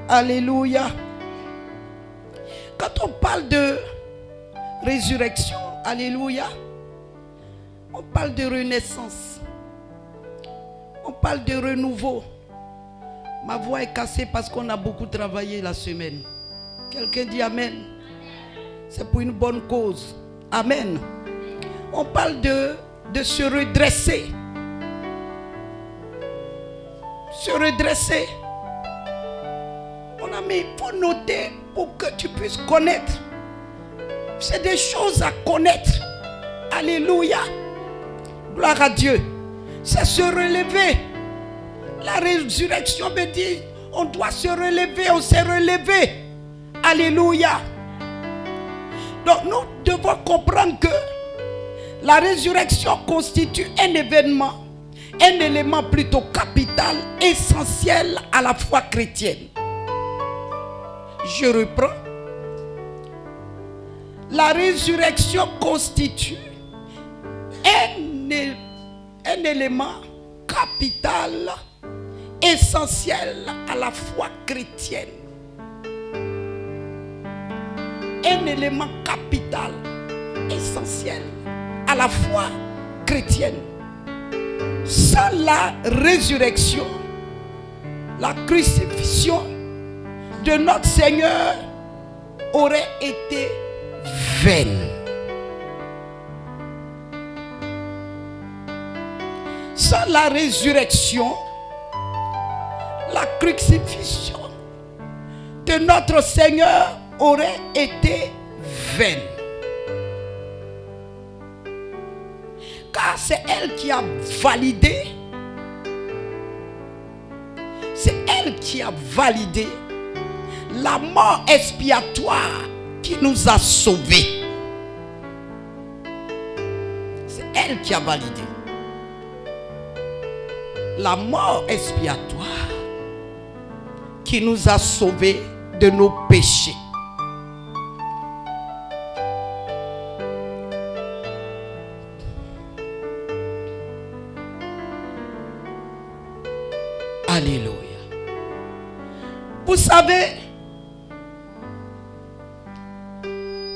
Alléluia. Quand on parle de résurrection, alléluia, on parle de renaissance. On parle de renouveau. Ma voix est cassée parce qu'on a beaucoup travaillé la semaine. Quelqu'un dit Amen. C'est pour une bonne cause. Amen. On parle de se redresser. Se redresser. Mais il faut noter pour que tu puisses connaître. C'est des choses à connaître. Alléluia. Gloire à Dieu. C'est se relever. La résurrection me dit, on doit se relever, on s'est relevé. Alléluia. Donc nous devons comprendre que la résurrection constitue un événement, un élément plutôt capital, essentiel à la foi chrétienne. Je reprends. La résurrection constitue un élément capital, essentiel à la foi chrétienne. Un élément capital, essentiel à la foi chrétienne. Sans la résurrection, la crucifixion de notre Seigneur aurait été vaine. Sans la résurrection, la crucifixion de notre Seigneur aurait été vaine. Car c'est elle qui a validé, la mort expiatoire qui nous a sauvés. C'est elle qui a validé la mort expiatoire qui nous a sauvés de nos péchés. Alléluia. Vous savez,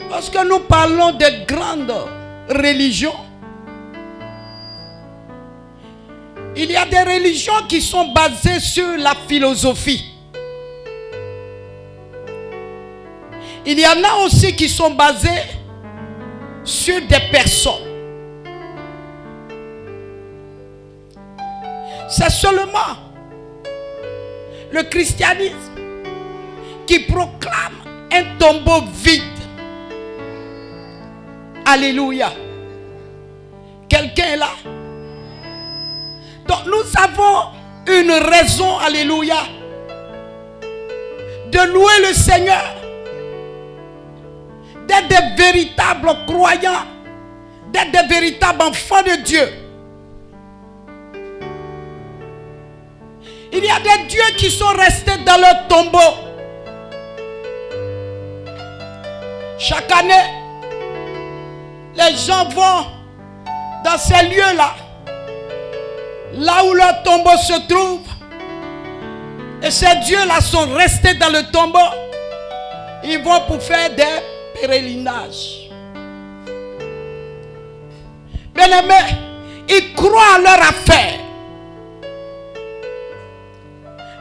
lorsque nous parlons de grandes religions, il y a des religions qui sont basées sur la philosophie. Il y en a aussi qui sont basées sur des personnes. C'est seulement le christianisme qui proclame un tombeau vide. Alléluia. Quelqu'un est là? Donc nous avons une raison, alléluia, de louer le Seigneur, d'être des véritables croyants, d'être des véritables enfants de Dieu. Il y a des dieux qui sont restés dans leur tombeau. Chaque année, les gens vont dans ces lieux-là, là où leur tombeau se trouve. Et ces dieux-là sont restés dans le tombeau. Ils vont pour faire des pèlerinages. Bien-aimés, ils croient à leur affaire.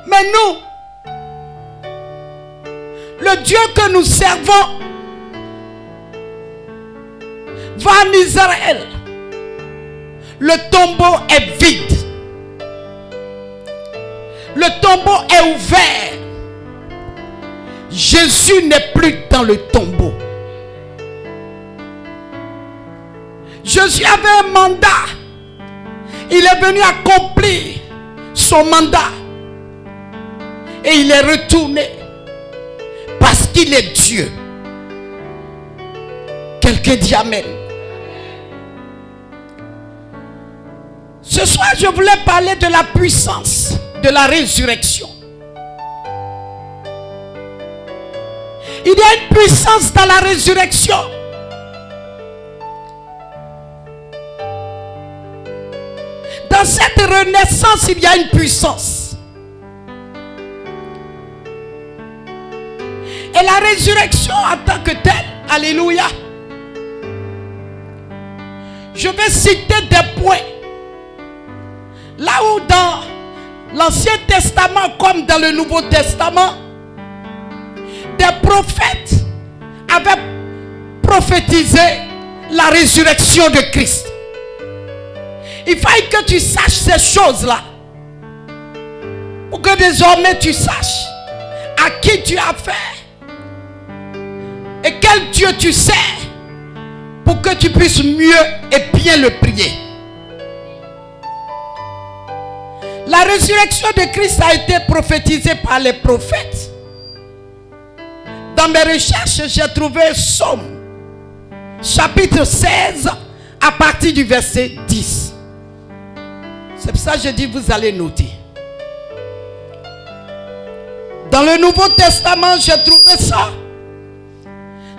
Mais nous, le Dieu que nous servons va en Israël. Le tombeau est vide. Le tombeau est ouvert. Jésus n'est plus dans le tombeau. Jésus avait un mandat. Il est venu accomplir son mandat. Et il est retourné parce qu'il est Dieu. Quelqu'un dit Amen. Ce soir, je voulais parler de la puissance de la résurrection. Il y a une puissance dans la résurrection. Dans cette renaissance, il y a une puissance. Et la résurrection en tant que telle, alléluia. Je vais citer des points. Là où dans l'Ancien Testament comme dans le Nouveau Testament, des prophètes avaient prophétisé la résurrection de Christ. Il fallait que tu saches ces choses-là. Pour que désormais tu saches à qui tu as affaire et quel Dieu tu sers, pour que tu puisses mieux et bien le prier. La résurrection de Christ a été prophétisée par les prophètes. Dans mes recherches, j'ai trouvé Psaume, chapitre 16, à partir du verset 10. C'est pour ça que je dis, vous allez noter. Dans le Nouveau Testament, j'ai trouvé ça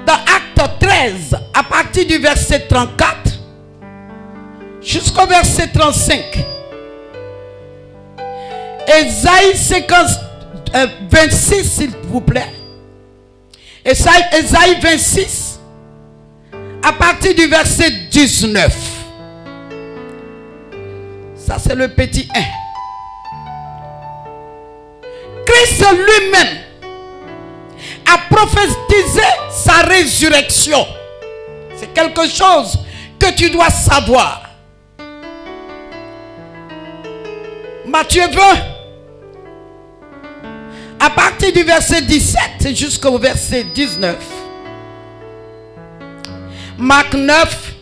dans Acte 13, à partir du verset 34 jusqu'au verset 35. Ésaïe 26, s'il vous plaît. Ésaïe 26, à partir du verset 19. Ça, c'est le petit 1. Christ lui-même a prophétisé sa résurrection. C'est quelque chose que tu dois savoir. Matthieu 20, à partir du verset 17 jusqu'au verset 19. Marc 9,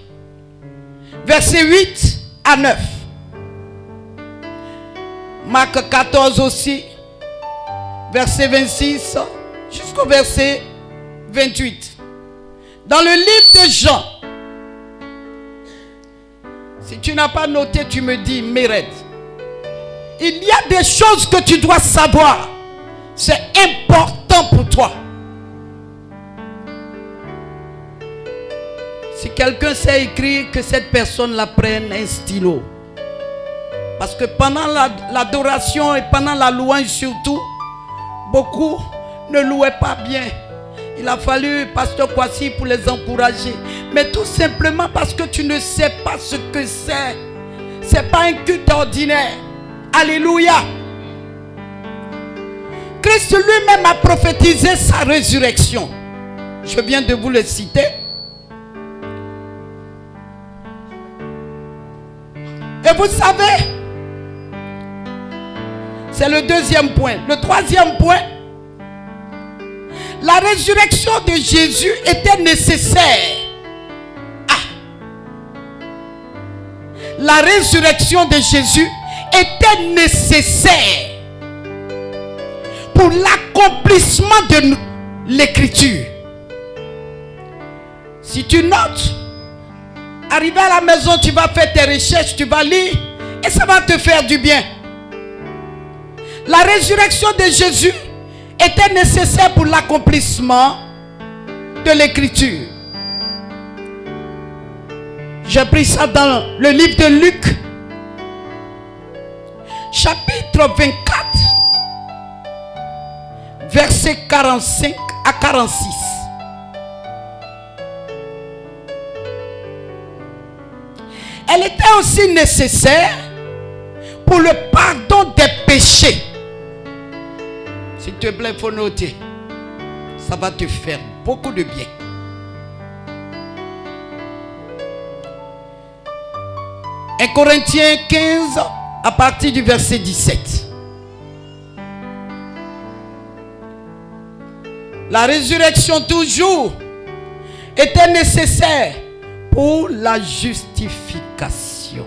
verset 8 à 9. Marc 14 aussi, verset 26 jusqu'au verset 28. Dans le livre de Jean, si tu n'as pas noté, tu me dis, Méred. Il y a des choses que tu dois savoir. C'est important pour toi. Si quelqu'un sait écrire, que cette personne-là prenne un stylo. Parce que pendant l'adoration et pendant la louange surtout, beaucoup ne louaient pas bien. Il a fallu pasteur Kwasi pour les encourager. Mais tout simplement parce que tu ne sais pas ce que c'est. Ce n'est pas un culte ordinaire. Alléluia. Christ lui-même a prophétisé sa résurrection. Je viens de vous le citer. Et vous savez, c'est le deuxième point. Le troisième point, la résurrection de Jésus était nécessaire. La résurrection de Jésus était nécessaire pour l'accomplissement de l'écriture. Si tu notes, arrivé à la maison, tu vas faire tes recherches, tu vas lire et ça va te faire du bien. La résurrection de Jésus était nécessaire pour l'accomplissement de l'écriture. J'ai pris ça dans le livre de Luc, chapitre 24, versets 45 à 46. Elle était aussi nécessaire pour le pardon des péchés. S'il te plaît, il faut noter. Ça va te faire beaucoup de bien. Et Corinthiens 15, à partir du verset 17. La résurrection toujours était nécessaire pour la justification.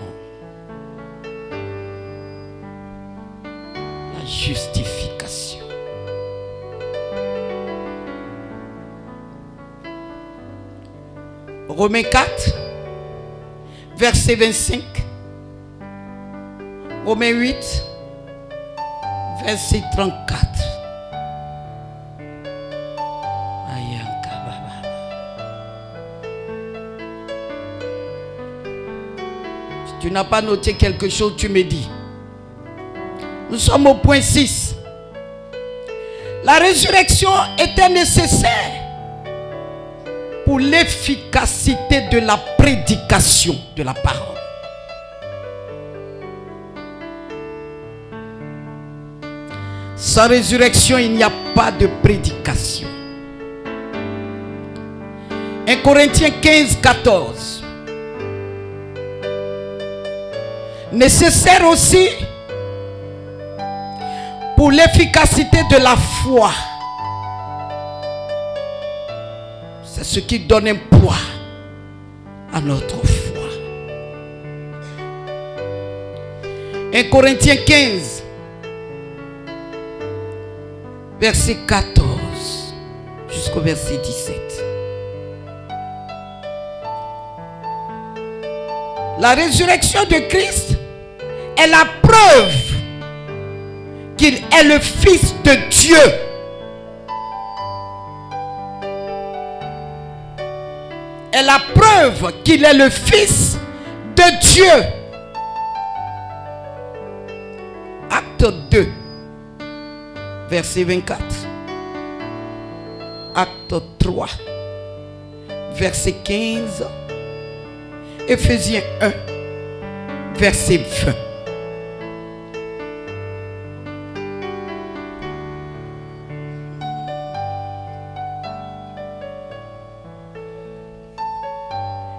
La justification. Romains 4, verset 25. Romains 8, verset 34. Si tu n'as pas noté quelque chose, tu me dis. Nous sommes au point 6. La La résurrection était nécessaire pour l'efficacité de la prédication de la parole. Sans résurrection, il n'y a pas de prédication. 1 Corinthiens 15, 14. Nécessaire aussi pour l'efficacité de la foi. C'est ce qui donne un poids à notre foi. 1 Corinthiens 15, verset 14 jusqu'au verset 17. La résurrection de Christ est la preuve qu'il est le Fils de Dieu. Est la preuve qu'il est le Fils de Dieu. Acte 2, verset 24. Acte 3, verset 15. Éphésiens 1, verset 20.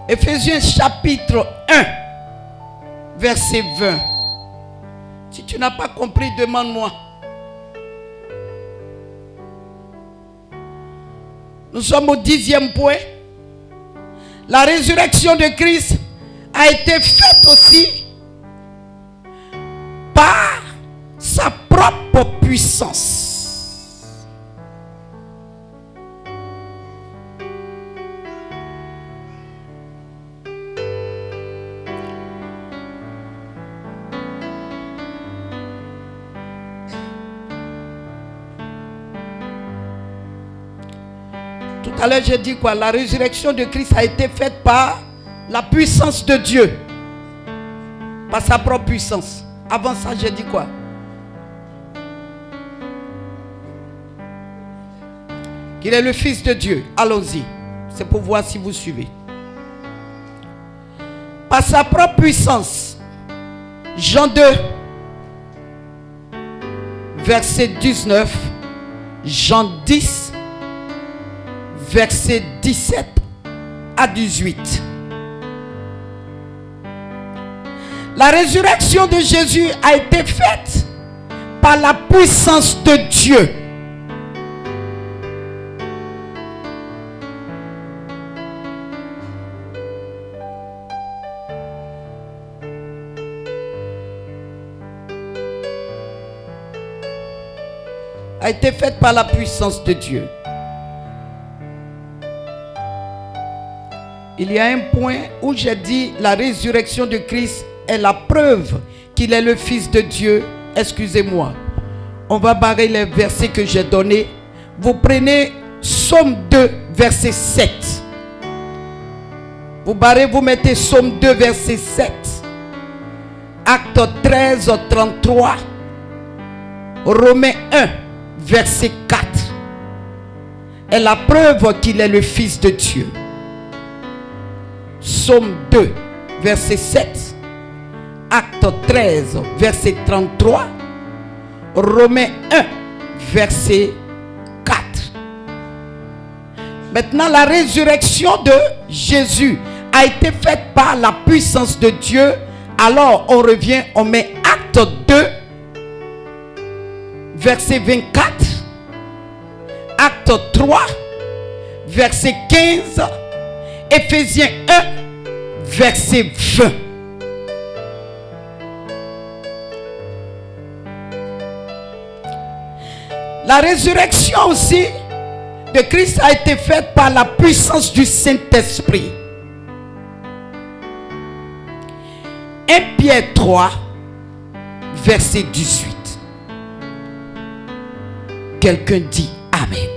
Éphésiens chapitre 1, verset 20. Si tu n'as pas compris, demande-moi. Nous sommes au 10e point. La résurrection de Christ a été faite aussi par sa propre puissance. Tout à l'heure, j'ai dit quoi? La résurrection de Christ a été faite par la puissance de Dieu. Par sa propre puissance. Avant ça, j'ai dit quoi? Qu'il est le Fils de Dieu. Allons-y. C'est pour voir si vous suivez. Par sa propre puissance. Jean 2, verset 19. Jean 10, verset 17 à 18. La résurrection de Jésus a été faite par la puissance de Dieu. A été faite par la puissance de Dieu. Il y a un point où j'ai dit la résurrection de Christ est la preuve qu'il est le Fils de Dieu. Excusez-moi. On va barrer les versets que j'ai donnés. Vous prenez Psaume 2, verset 7. Vous barrez, vous mettez Psaume 2, verset 7. Acte 13, 33. Romains 1, verset 4. Est la preuve qu'il est le Fils de Dieu. Psaume 2, verset 7. Acte 13, verset 33. Romains 1, verset 4. Maintenant, la résurrection de Jésus a été faite par la puissance de Dieu. Alors, on revient, on met Acte 2, verset 24. Acte 3, verset 15. Éphésiens 1, verset 20. La résurrection aussi de Christ a été faite par la puissance du Saint-Esprit. 1 Pierre 3, verset 18. Quelqu'un dit Amen.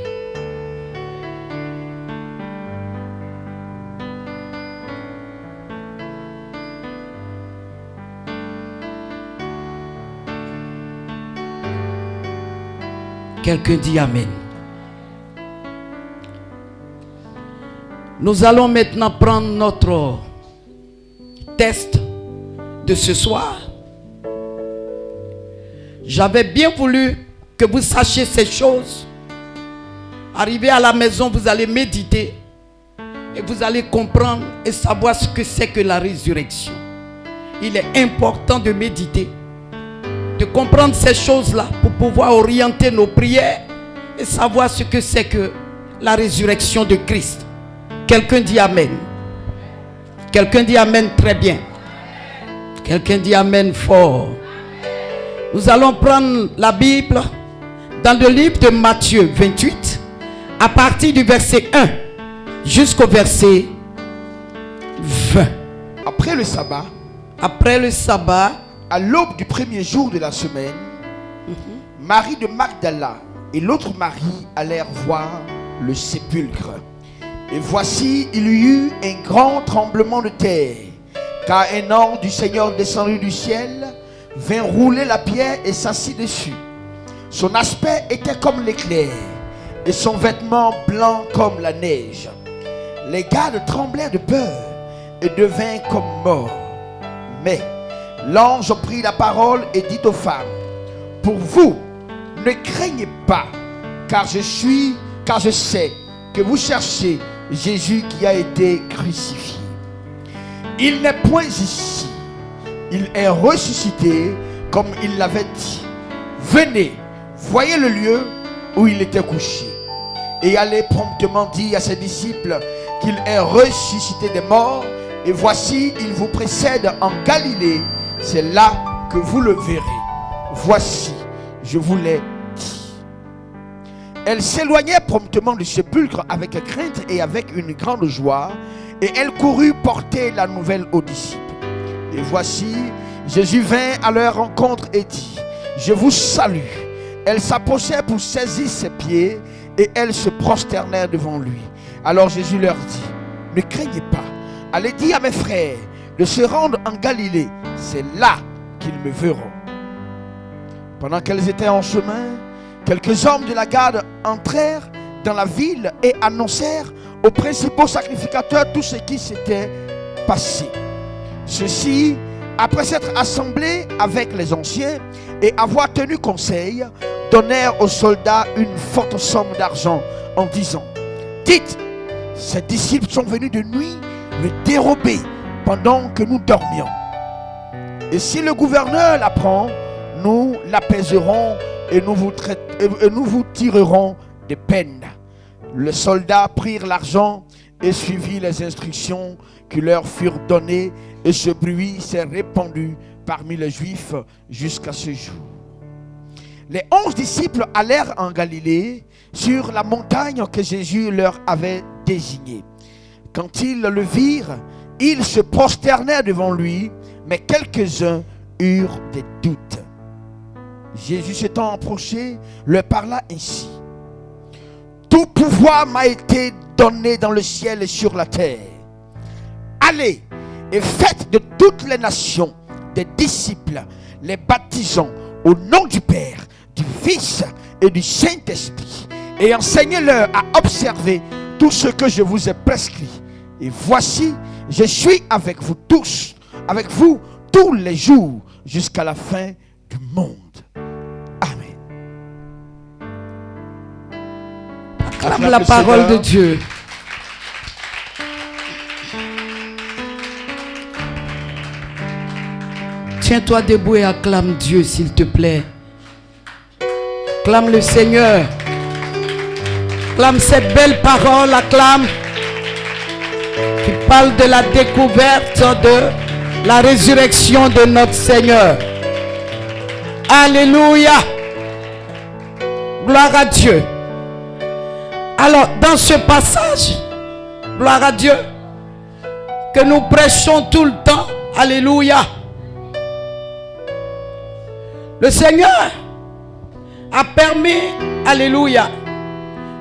Quelqu'un dit Amen. Nous allons maintenant prendre notre test de ce soir. J'avais bien voulu que vous sachiez ces choses. Arrivé à la maison, vous allez méditer et vous allez comprendre et savoir ce que c'est que la résurrection. Il est important de méditer, de comprendre ces choses-là pour pouvoir orienter nos prières et savoir ce que c'est que la résurrection de Christ. Quelqu'un dit Amen. Quelqu'un dit Amen très bien. Quelqu'un dit Amen fort. Nous allons prendre la Bible dans le livre de Matthieu 28, à partir du verset 1 jusqu'au verset 20. Après le sabbat, à l'aube du premier jour de la semaine, Marie de Magdala et l'autre Marie allèrent voir le sépulcre. Et voici, il y eut un grand tremblement de terre, car un ange du Seigneur descendu du ciel vint rouler la pierre et s'assit dessus. Son aspect était comme l'éclair, et son vêtement blanc comme la neige. Les gardes tremblèrent de peur et devinrent comme morts. Mais l'ange prit la parole et dit aux femmes: pour vous, ne craignez pas, car je sais que vous cherchez Jésus qui a été crucifié. Il n'est point ici, il est ressuscité comme il l'avait dit. Venez, voyez le lieu où il était couché. Et allez promptement dire à ses disciples qu'il est ressuscité des morts. Et voici, il vous précède en Galilée. C'est là que vous le verrez. Voici, je vous l'ai dit. Elle s'éloignait promptement du sépulcre avec crainte et avec une grande joie. Et elle courut porter la nouvelle aux disciples. Et voici, Jésus vint à leur rencontre et dit: je vous salue. Elle s'approchait pour saisir ses pieds et elles se prosternèrent devant lui. Alors Jésus leur dit: ne craignez pas. Allez dire à mes frères de se rendre en Galilée. C'est là qu'ils me verront. Pendant qu'elles étaient en chemin, quelques hommes de la garde entrèrent dans la ville et annoncèrent aux principaux sacrificateurs tout ce qui s'était passé. Ceux-ci, après s'être assemblés avec les anciens et avoir tenu conseil, donnèrent aux soldats une forte somme d'argent en disant: dites, ces disciples sont venus de nuit le dérober pendant que nous dormions. Et si le gouverneur l'apprend, nous l'apaiserons et nous vous tirerons des peines. Les soldats prirent l'argent et suivirent les instructions qui leur furent données, et ce bruit s'est répandu parmi les Juifs jusqu'à ce jour. Les 11 disciples allèrent en Galilée sur la montagne que Jésus leur avait désignée. Quand ils le virent, ils se prosternèrent devant lui, mais quelques-uns eurent des doutes. Jésus s'étant approché, leur parla ainsi: tout pouvoir m'a été donné dans le ciel et sur la terre. Allez et faites de toutes les nations des disciples, les baptisant au nom du Père, du Fils et du Saint-Esprit, et enseignez-leur à observer tout ce que je vous ai prescrit. Et voici, je suis avec vous tous les jours jusqu'à la fin du monde. Amen. Acclame la parole de Dieu. Tiens-toi debout et acclame Dieu, s'il te plaît. Acclame le Seigneur. Acclame cette belle parole. Acclame qui parle de la découverte de la résurrection de notre Seigneur. Alléluia. Gloire à Dieu. Alors, dans ce passage, gloire à Dieu, que nous prêchons tout le temps, alléluia, le Seigneur a permis, alléluia,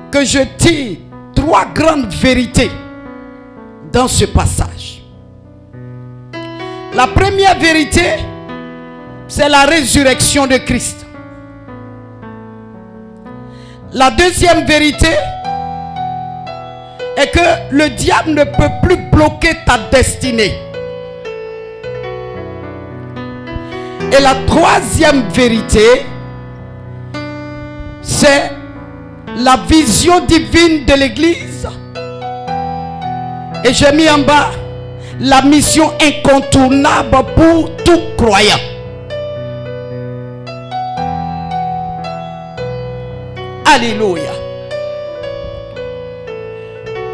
que je tire 3 grandes vérités dans ce passage. La première vérité, c'est la résurrection de Christ. La deuxième vérité est que le diable ne peut plus bloquer ta destinée. Et la troisième vérité, c'est la vision divine de l'Église. Et j'ai mis en bas la mission incontournable pour tout croyant. Alléluia.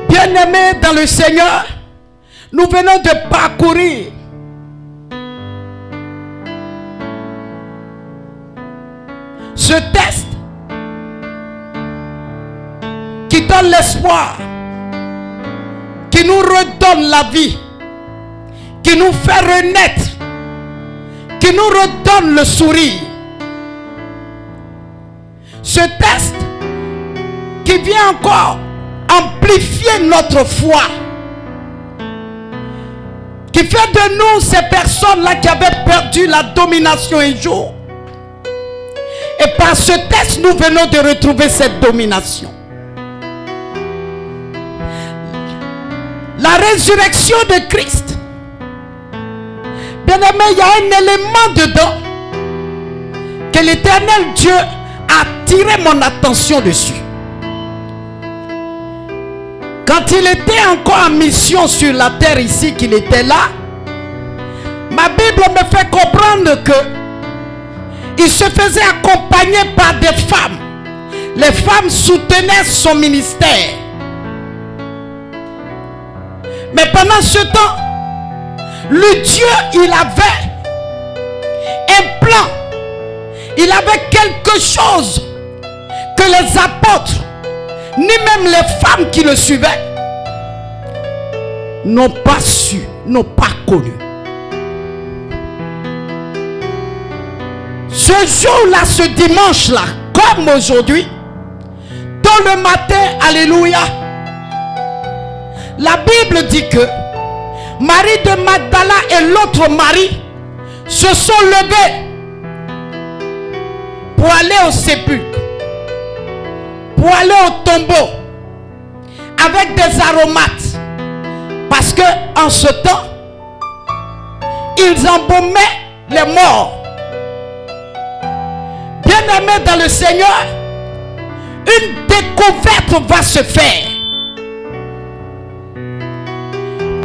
Bien-aimés dans le Seigneur, nous venons de parcourir ce test qui donne l'espoir, qui nous redonne la vie, qui nous fait renaître, qui nous redonne le sourire. Ce test qui vient encore amplifier notre foi, qui fait de nous ces personnes-là qui avaient perdu la domination un jour. Et par ce test, nous venons de retrouver cette domination. La résurrection de Christ. Bien aimé, il y a un élément dedans que l'Éternel Dieu a attiré mon attention dessus. Quand il était encore en mission sur la terre ici, qu'il était là, ma Bible me fait comprendre que il se faisait accompagner par des femmes. Les femmes soutenaient son ministère. Mais pendant ce temps, le Dieu, il avait un plan. Il avait quelque chose que les apôtres, ni même les femmes qui le suivaient, n'ont pas su, n'ont pas connu. Ce jour-là, ce dimanche-là, comme aujourd'hui, tôt le matin, alléluia, la Bible dit que Marie de Magdala et l'autre Marie se sont levés pour aller au sépulcre, pour aller au tombeau, avec des aromates. Parce que en ce temps, ils embaumaient les morts. Bien-aimés dans le Seigneur, une découverte va se faire.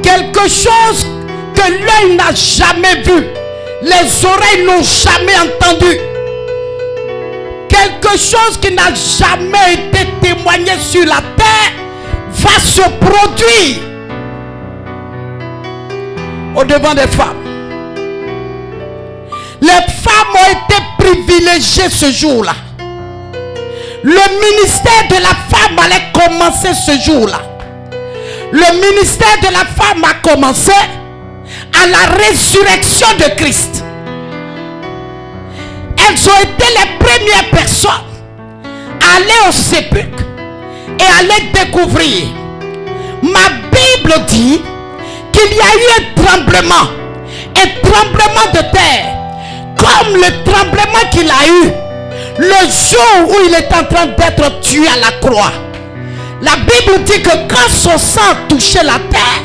Quelque chose que l'œil n'a jamais vu, les oreilles n'ont jamais entendu. Quelque chose qui n'a jamais été témoigné sur la terre va se produire au devant des femmes. Les femmes ont été privilégiées ce jour-là. Le ministère de la femme allait commencer ce jour-là. Le ministère de la femme a commencé à la résurrection de Christ. Elles ont été les premières personnes à aller au sépulcre et à les découvrir. Ma Bible dit qu'il y a eu un tremblement de terre, comme le tremblement qu'il a eu le jour où il est en train d'être tué à la croix. La Bible dit que quand son sang a touché la terre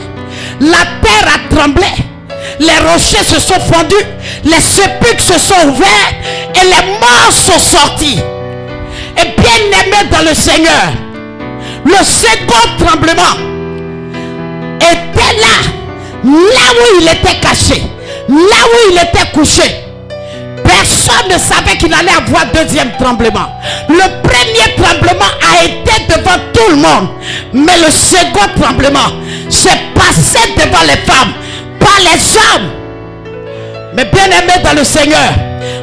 a tremblé, les rochers se sont fondus, les sépulcres se sont ouverts et les morts sont sortis. Et bien aimé dans le Seigneur, le second tremblement était là où il était caché, là où il était couché. Personne ne savait qu'il allait avoir deuxième tremblement. Le premier tremblement a été devant tout le monde. Mais le second tremblement s'est passé devant les femmes, pas les hommes. Mais bien aimé dans le Seigneur,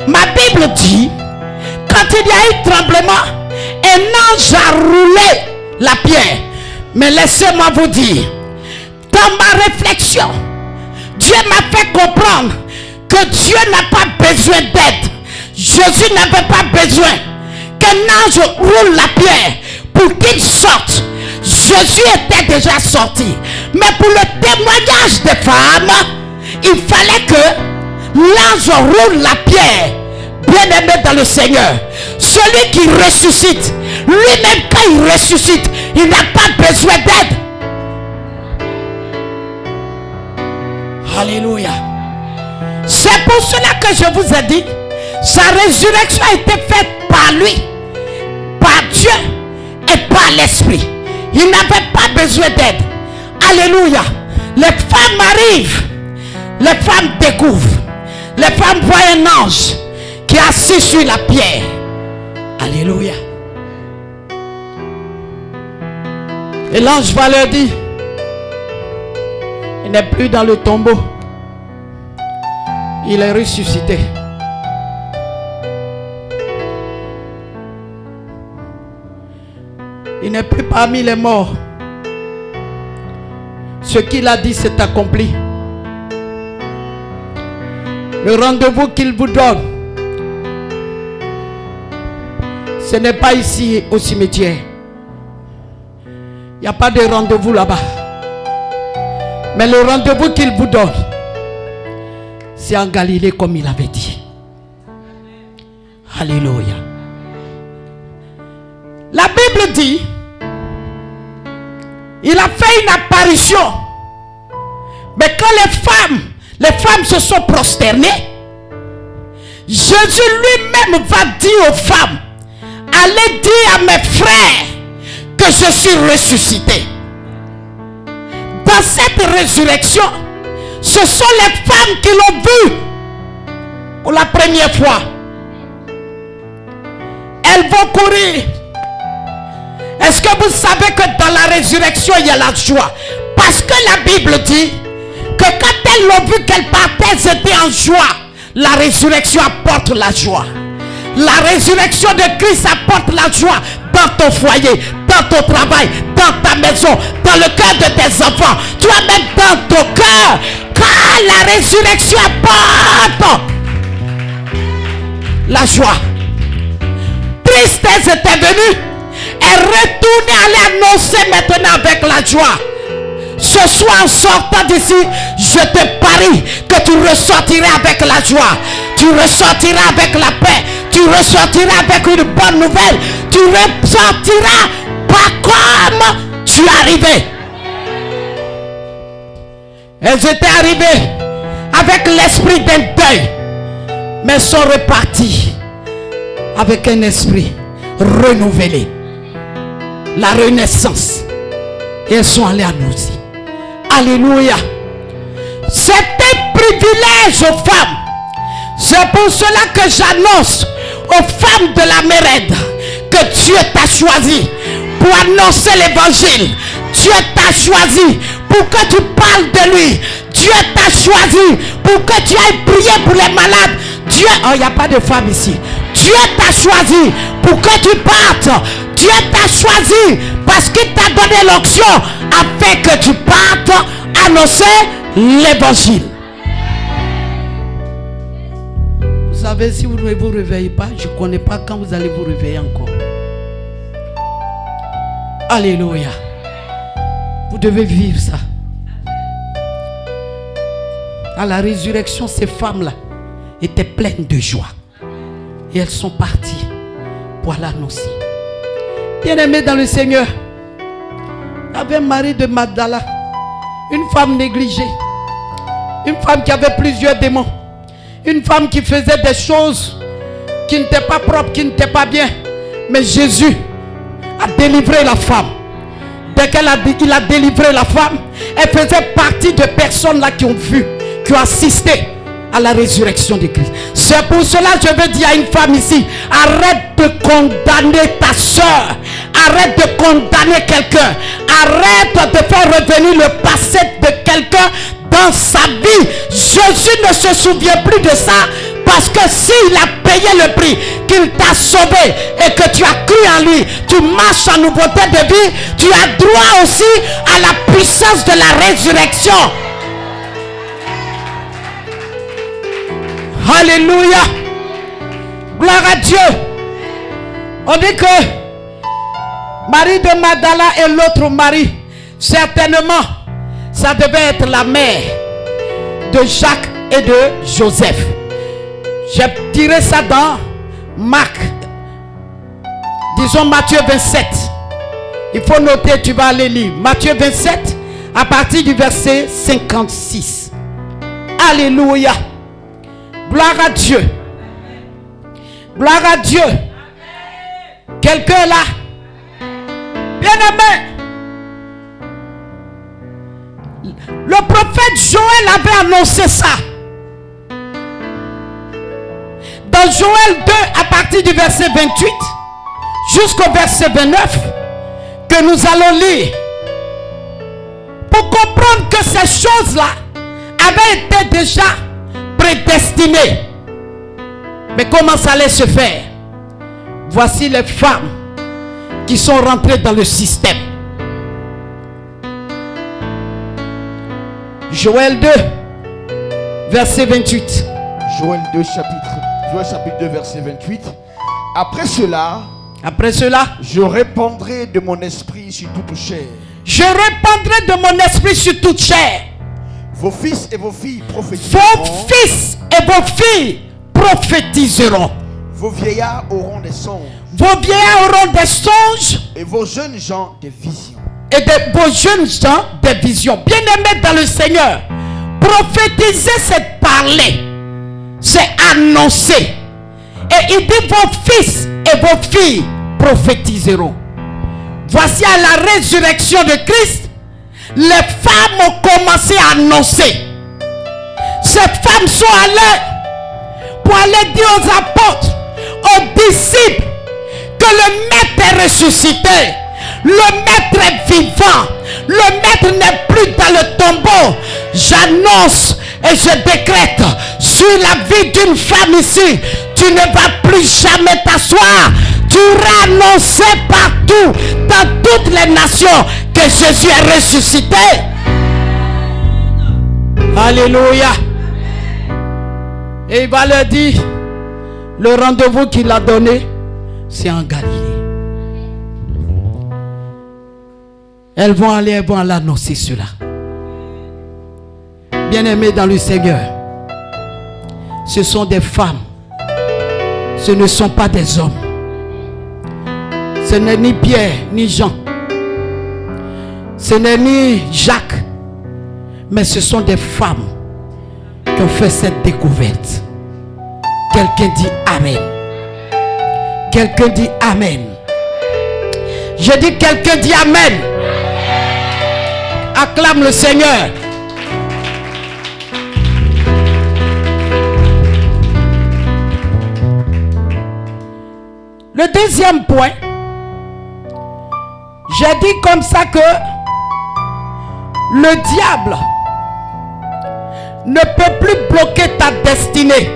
ma Bible dit, quand il y a eu tremblement, un ange a roulé la pierre. Mais laissez-moi vous dire, dans ma réflexion, Dieu m'a fait comprendre que Dieu n'a pas besoin d'aide. Jésus n'avait pas besoin qu'un ange roule la pierre pour qu'il sorte. Jésus était déjà sorti. Mais pour le témoignage des femmes, il fallait que l'ange roule la pierre. Bien-aimé dans le Seigneur, celui qui ressuscite lui-même quand il ressuscite, il n'a pas besoin d'aide. Alléluia. C'est pour cela que je vous ai dit, sa résurrection a été faite par lui, par Dieu et par l'Esprit. Il n'avait pas besoin d'aide. Alléluia. Les femmes arrivent, les femmes découvrent, les femmes voient un ange qui est assis sur la pierre. Alléluia. Et l'ange va leur dire, il n'est plus dans le tombeau, il est ressuscité. Il n'est plus parmi les morts. Ce qu'il a dit s'est accompli. Le rendez-vous qu'il vous donne, ce n'est pas ici au cimetière. Il n'y a pas de rendez-vous là-bas. Mais le rendez-vous qu'il vous donne, c'est en Galilée comme il avait dit. Alléluia. La Bible dit, il a fait une apparition. Mais quand les femmes se sont prosternées, Jésus lui-même va dire aux femmes, allez dire à mes frères que je suis ressuscité. Dans cette résurrection, ce sont les femmes qui l'ont vu pour la première fois. Elles vont courir. Est-ce que vous savez que dans la résurrection, il y a la joie? Parce que la Bible dit que quand elles l'ont vu qu'elles partaient, elles étaient en joie. La résurrection apporte la joie. La résurrection de Christ apporte la joie dans ton foyer, dans ton travail, dans ta maison, dans le cœur de tes enfants. Tu vas mettre dans ton cœur, car la résurrection apporte la joie. Tristesse était venue. Et retournez, allez annoncer maintenant avec la joie. Ce soir en sortant d'ici, je te parie que tu ressortiras avec la joie. Tu ressortiras avec la paix. Tu ressortiras avec une bonne nouvelle. Tu ressortiras pas comme tu es arrivé. Elles étaient arrivées avec l'esprit d'un deuil, mais sont reparties avec un esprit renouvelé. La renaissance. Et elles sont allées à nous dire. Alléluia. C'est un privilège aux femmes. C'est pour cela que j'annonce aux femmes de la Mérède que Dieu t'a choisi pour annoncer l'évangile. Dieu t'a choisi pour que tu parles de lui. Dieu t'a choisi pour que tu ailles prier pour les malades. Dieu, oh, il n'y a pas de femmes ici. Dieu t'a choisi pour que tu partes. Dieu t'a choisi parce qu'il t'a donné l'onction afin que tu partes annoncer l'évangile. Vous savez, si vous ne vous réveillez pas, je ne connais pas quand vous allez vous réveiller encore. Alléluia. Vous devez vivre ça. À la résurrection, ces femmes-là étaient pleines de joie. Et elles sont parties pour l'annoncer. Bien-aimés dans le Seigneur, il y avait Marie de Magdala, une femme négligée, une femme qui avait plusieurs démons, une femme qui faisait des choses qui n'étaient pas propres, qui n'étaient pas bien. Mais Jésus a délivré la femme. Dès qu'il a délivré la femme, elle faisait partie de personnes là qui ont vu, qui ont assisté à la résurrection de Christ. C'est pour cela que je veux dire à une femme ici, arrête de condamner ta soeur, arrête de condamner quelqu'un, arrête de faire revenir le passé de quelqu'un dans sa vie. Jésus ne se souvient plus de ça, parce que s'il a payé le prix, qu'il t'a sauvé et que tu as cru en lui, tu marches en nouveauté de vie, tu as droit aussi à la puissance de la résurrection. Alléluia. Gloire à Dieu. On dit que Marie de Magdala et l'autre Marie, certainement, ça devait être la mère de Jacques et de Joseph. J'ai tiré ça dans Marc Lisons Matthieu 27. Il faut noter, tu vas aller lire. Matthieu 27, à partir du verset 56. Alléluia. Gloire à Dieu. Gloire à Dieu. Quelqu'un là? Bien-aimé. Le prophète Joël avait annoncé ça. Dans Joël 2, à partir du verset 28 jusqu'au verset 29, que nous allons lire, pour comprendre que ces choses-là avaient été déjà prédestinées. Mais comment ça allait se faire? Voici les femmes qui sont rentrées dans le système. Joël 2, verset 28. Joël chapitre 2, verset 28. Après cela, je répandrai de mon esprit sur toute chair. Je répandrai de mon esprit sur toute chair. Vos fils et vos filles prophétiseront. Vos fils et vos filles prophétiseront. Vos vieillards auront des songes. Vos vieillards auront des songes. Et vos jeunes gens des visions. Et vos jeunes gens des visions. Bien-aimés dans le Seigneur, prophétiser, c'est parler, c'est annoncer. Et il dit vos fils et vos filles prophétiseront. Voici à la résurrection de Christ, les femmes ont commencé à annoncer. Ces femmes sont allées pour aller dire aux apôtres, aux disciples, que le Maître est ressuscité. Le Maître est vivant. Le Maître n'est plus dans le tombeau. J'annonce et je décrète sur la vie d'une femme ici, tu ne vas plus jamais t'asseoir. Tu auras annoncé partout, dans toutes les nations, que Jésus est ressuscité. Alléluia. Et il va leur dire, le rendez-vous qu'il a donné, c'est en Galilée. Elles vont aller annoncer cela. Bien-aimés dans le Seigneur, ce sont des femmes. Ce ne sont pas des hommes. Ce n'est ni Pierre, ni Jean. Ce n'est ni Jacques. Mais ce sont des femmes qui ont fait cette découverte. Quelqu'un dit Amen. Quelqu'un dit Amen. Je dis quelqu'un dit Amen. Acclame le Seigneur. Le deuxième point, j'ai dit comme ça que le diable ne peut plus bloquer ta destinée.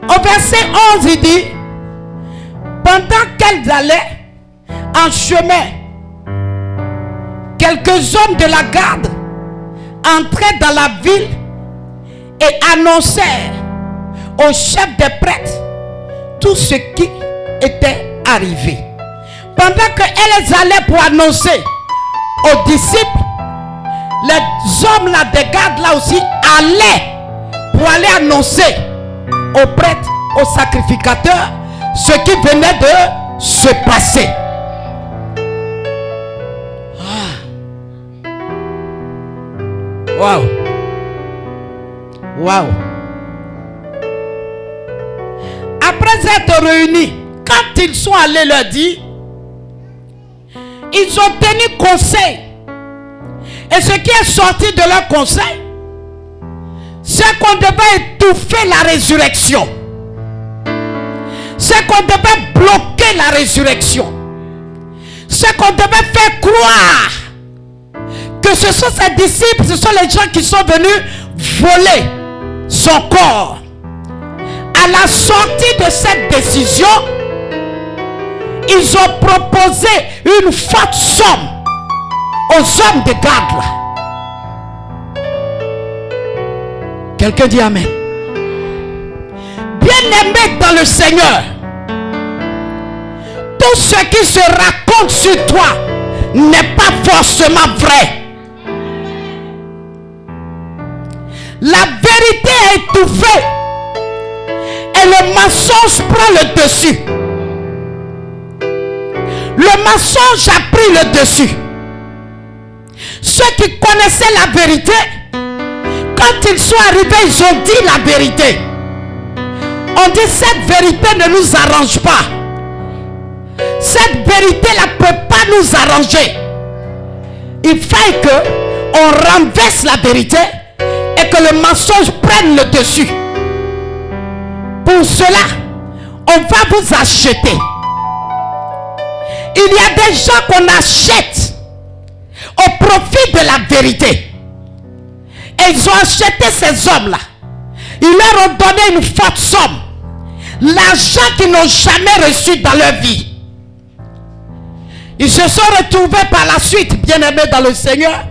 Au verset 11, il dit, pendant qu'elles allaient en chemin, quelques hommes de la garde entraient dans la ville et annoncèrent au chef des prêtres tout ce qui était arrivé. Pendant qu'elles allaient pour annoncer aux disciples, les hommes là des gardes là aussi allaient pour aller annoncer aux prêtres, aux sacrificateurs, ce qui venait de se passer. Waouh! Waouh! Après être réunis, quand ils sont allés leur dire, ils ont tenu conseil. Et ce qui est sorti de leur conseil, c'est qu'on devait étouffer la résurrection. C'est qu'on devait bloquer la résurrection. C'est qu'on devait faire croire que ce sont ses disciples, ce sont les gens qui sont venus voler son corps. À la sortie de cette décision, ils ont proposé une forte somme aux hommes de garde là. Quelqu'un dit Amen. Bien-aimé dans le Seigneur, tout ce qui se raconte sur toi n'est pas forcément vrai. La vérité est étouffée et le mensonge prend le dessus. Le mensonge a pris le dessus. Ceux qui connaissaient la vérité, quand ils sont arrivés, ils ont dit la vérité. On dit cette vérité ne nous arrange pas. Cette vérité-là ne peut pas nous arranger. Il faut qu'on renverse la vérité et que le mensonge prenne le dessus. Pour cela, on va vous acheter. Il y a des gens qu'on achète au profit de la vérité. Et ils ont acheté ces hommes-là. Ils leur ont donné une forte somme. L'argent qu'ils n'ont jamais reçu dans leur vie. Ils se sont retrouvés par la suite, bien-aimés dans le Seigneur.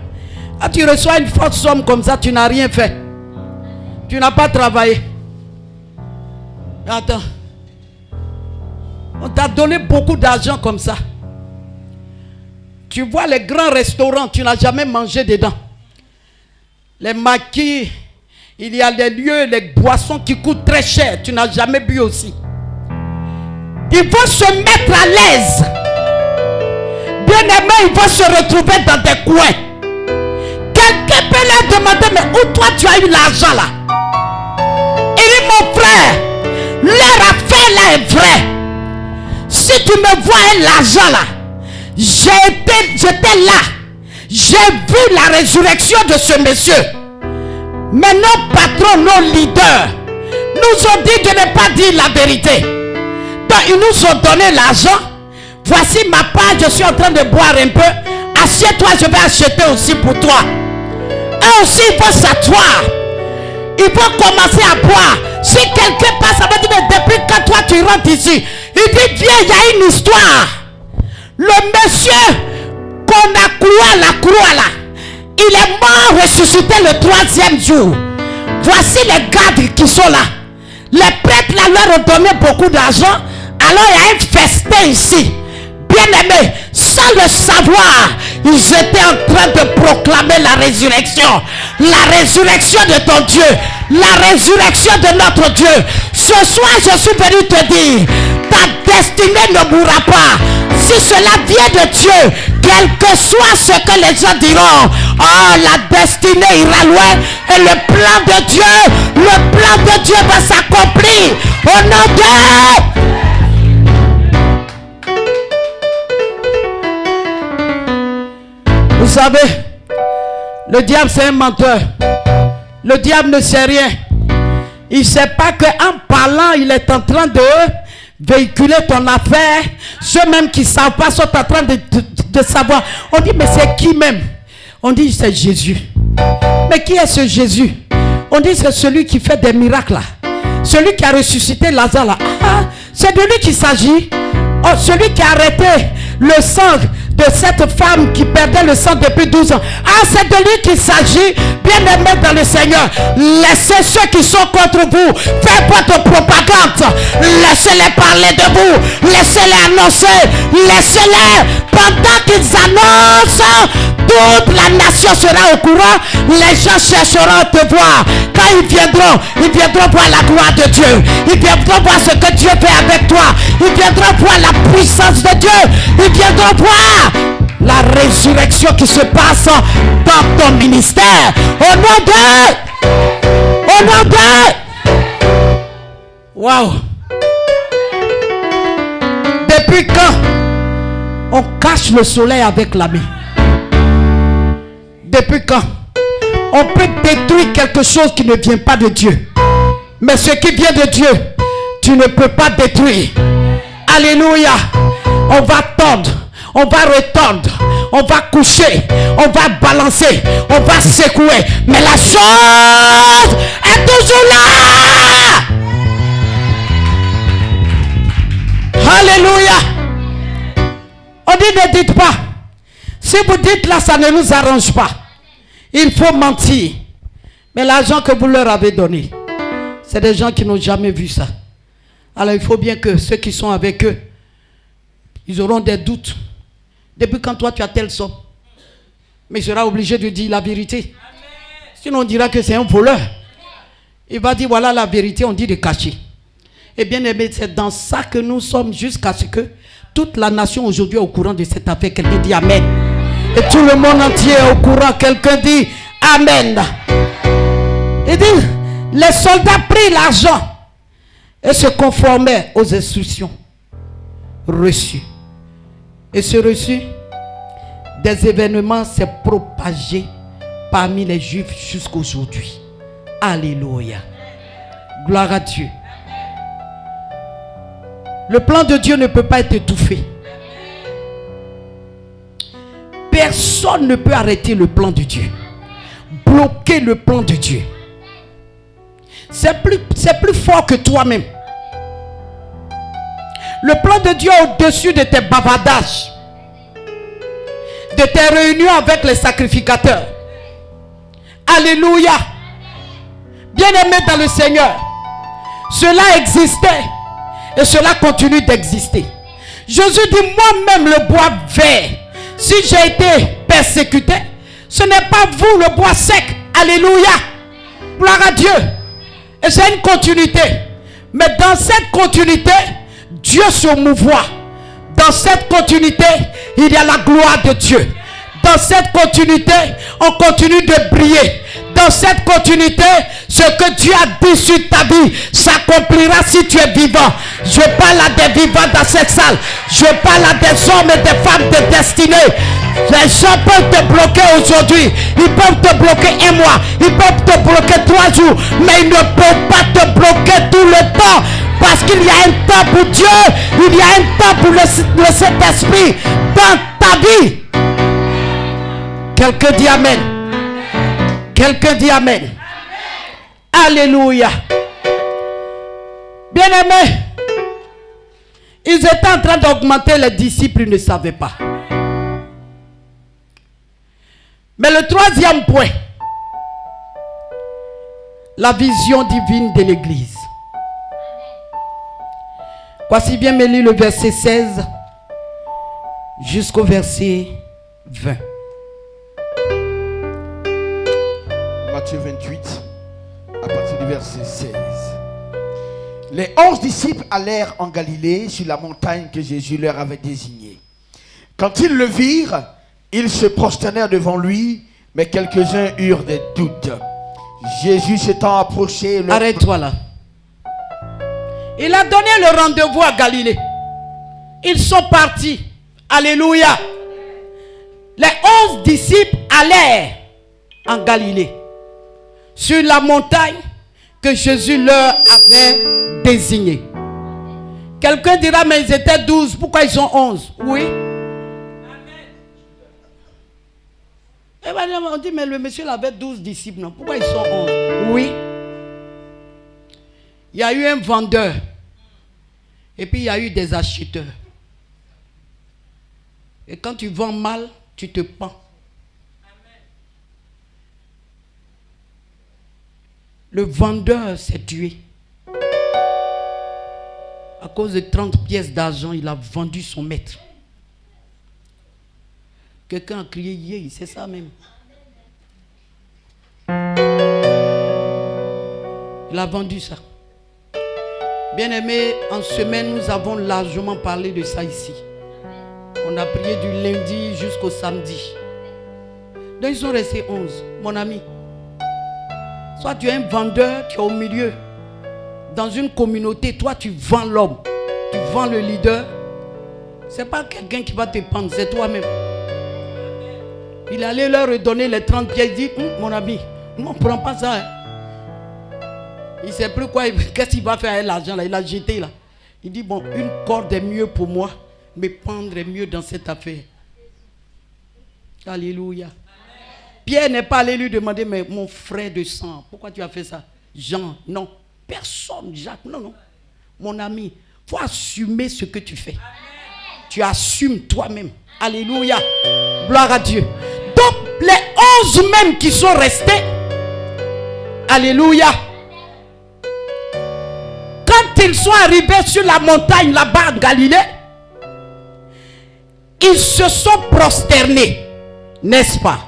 Quand tu reçois une forte somme comme ça, tu n'as rien fait. Tu n'as pas travaillé. Attends. On t'a donné beaucoup d'argent comme ça. Tu vois les grands restaurants, tu n'as jamais mangé dedans. Les maquis, il y a des lieux, les boissons qui coûtent très cher, tu n'as jamais bu aussi. Ils vont se mettre à l'aise. Bien-aimés, ils vont se retrouver dans des coins. Quelqu'un peut leur demander, mais où toi tu as eu l'argent là? Il dit, mon frère, leur affaire là est vraie. Si tu me vois l'argent là, j'étais là. J'ai vu la résurrection de ce monsieur. Mais nos patrons, nos leaders, nous ont dit de ne pas dire la vérité. Donc ils nous ont donné l'argent. Voici ma part, je suis en train de boire un peu. Assieds-toi, je vais acheter aussi pour toi. Eux aussi, ils vont s'asseoir. Ils vont commencer à boire. Si quelqu'un passe, ça va dire, mais depuis quand toi tu rentres ici? Il dit, viens, il y a une histoire. Le monsieur qu'on a cloué à la croix là, il est mort, ressuscité le 3e jour. Voici les gardes qui sont là. Les prêtres là leur ont donné beaucoup d'argent. Alors il y a un festin ici. Bien-aimés, sans le savoir, ils étaient en train de proclamer la résurrection. La résurrection de ton Dieu. La résurrection de notre Dieu. Ce soir, je suis venu te dire, ta destinée ne mourra pas. Si cela vient de Dieu, quel que soit ce que les gens diront, oh, la destinée ira loin. Et le plan de Dieu va s'accomplir. Au nom de... Vous savez, le diable c'est un menteur. Le diable ne sait rien. Il ne sait pas qu'en parlant, il est en train de véhiculer ton affaire. Ceux même qui ne savent pas sont en train de savoir. On dit, mais c'est qui même? On dit, c'est Jésus. Mais qui est ce Jésus? On dit, c'est celui qui fait des miracles là. Celui qui a ressuscité Lazare là. Ah, c'est de lui qu'il s'agit. Oh, celui qui a arrêté le sang de cette femme qui perdait le sang depuis 12 ans. Ah, c'est de lui qu'il s'agit. Bien-aimés dans le Seigneur, laissez ceux qui sont contre vous faire votre propagande. Laissez-les parler de vous. Laissez-les annoncer. Laissez-les. Pendant qu'ils annoncent, toute la nation sera au courant. Les gens chercheront à te voir. Quand ils viendront voir la gloire de Dieu. Ils viendront voir ce que Dieu fait avec toi. Ils viendront voir la puissance de Dieu. Ils viendront voir la résurrection qui se passe dans ton ministère. Au nom de... Waouh. Depuis quand on cache le soleil avec la main? Depuis quand on peut détruire quelque chose qui ne vient pas de Dieu? Mais ce qui vient de Dieu, tu ne peux pas détruire. Alléluia. On va tendre, on va retendre, on va coucher, on va balancer, on va secouer. Mais la chose est toujours là. Alléluia. On dit, ne dites pas. Si vous dites là, ça ne nous arrange pas. Il faut mentir. Mais l'argent que vous leur avez donné, c'est des gens qui n'ont jamais vu ça. Alors il faut bien que ceux qui sont avec eux, ils auront des doutes. Depuis quand toi tu as telle somme? Mais il sera obligé de dire la vérité. Sinon on dira que c'est un voleur. Il va dire voilà la vérité, on dit de cacher. Et bien aimé, c'est dans ça que nous sommes jusqu'à ce que toute la nation aujourd'hui est au courant de cette affaire. Quelqu'un dit Amen. Et tout le monde entier est au courant. Quelqu'un dit Amen. Il dit, les soldats prirent l'argent et se conformaient aux instructions reçues. Et ce reçu des événements s'est propagé parmi les Juifs jusqu'aujourd'hui. Alléluia. Gloire à Dieu. Le plan de Dieu ne peut pas être étouffé. Personne ne peut arrêter le plan de Dieu. Bloquer le plan de Dieu. C'est plus fort que toi-même. Le plan de Dieu est au-dessus de tes bavardages, de tes réunions avec les sacrificateurs. Alléluia. Bien-aimé dans le Seigneur, cela existait et cela continue d'exister. Jésus dit, moi-même le bois vert, si j'ai été persécuté, ce n'est pas vous le bois sec. Alléluia. Gloire à Dieu. Et c'est une continuité. Mais dans cette continuité, Dieu se mouvoit. Dans cette continuité, il y a la gloire de Dieu. Dans cette continuité, on continue de briller. Dans cette continuité, ce que Dieu a dit sur ta vie s'accomplira si tu es vivant. Je parle à des vivants dans cette salle. Je parle à des hommes et des femmes de destinée. Les gens peuvent te bloquer aujourd'hui. Ils peuvent te bloquer un mois. Ils peuvent te bloquer 3 jours. Mais ils ne peuvent pas te bloquer tout le temps. Parce qu'il y a un temps pour Dieu. Il y a un temps pour le Saint-Esprit dans ta vie. Quelqu'un dit Amen. Quelqu'un dit Amen. Alléluia. Bien-aimés, ils étaient en train d'augmenter, les disciples, ils ne savaient pas. Mais le troisième point, la vision divine de l'Église. Voici bien me lire le verset 16 jusqu'au verset 20. Matthieu 28, à partir du verset 16. Les 11 disciples allèrent en Galilée sur la montagne que Jésus leur avait désignée. Quand ils le virent, ils se prosternèrent devant lui, mais quelques-uns eurent des doutes. Jésus s'étant approché... Arrête-toi là. Il a donné le rendez-vous à Galilée. Ils sont partis. Alléluia. Les 11 disciples allèrent en Galilée, sur la montagne que Jésus leur avait désignée. Quelqu'un dira, mais ils étaient 12, pourquoi ils sont 11? Oui. On dit, mais le monsieur avait 12 disciples, non? Pourquoi ils sont 11? Oui. Il y a eu un vendeur. Et puis il y a eu des acheteurs. Et quand tu vends mal, tu te pends. Le vendeur s'est tué. À cause de 30 pièces d'argent, il a vendu son maître. Quelqu'un a crié, yeah, c'est ça même. Il a vendu ça. Bien-aimés, en semaine, nous avons largement parlé de ça ici. On a prié du lundi jusqu'au samedi. Donc ils sont restés 11, mon ami. Soit tu es un vendeur, tu es au milieu. Dans une communauté, toi tu vends l'homme. Tu vends le leader. Ce n'est pas quelqu'un qui va te prendre, c'est toi-même. Il allait leur redonner les 30 pièces. Il dit, mon ami, on ne prend pas ça. Hein. Il ne sait plus quoi, qu'est-ce qu'il va faire avec l'argent là. Il a jeté là. Il dit, bon, une corde est mieux pour moi, mais pendre est mieux dans cette affaire. Alléluia. Amen. Pierre n'est pas allé lui demander, mais mon frère de sang, pourquoi tu as fait ça? Jean, non. Personne, Jacques, non, non. Mon ami, il faut assumer ce que tu fais. Amen. Tu assumes toi-même. Alléluia. Gloire à Dieu. Donc, les 11 même qui sont restés, alléluia. Quand ils sont arrivés sur la montagne là-bas en Galilée, ils se sont prosternés, n'est-ce pas?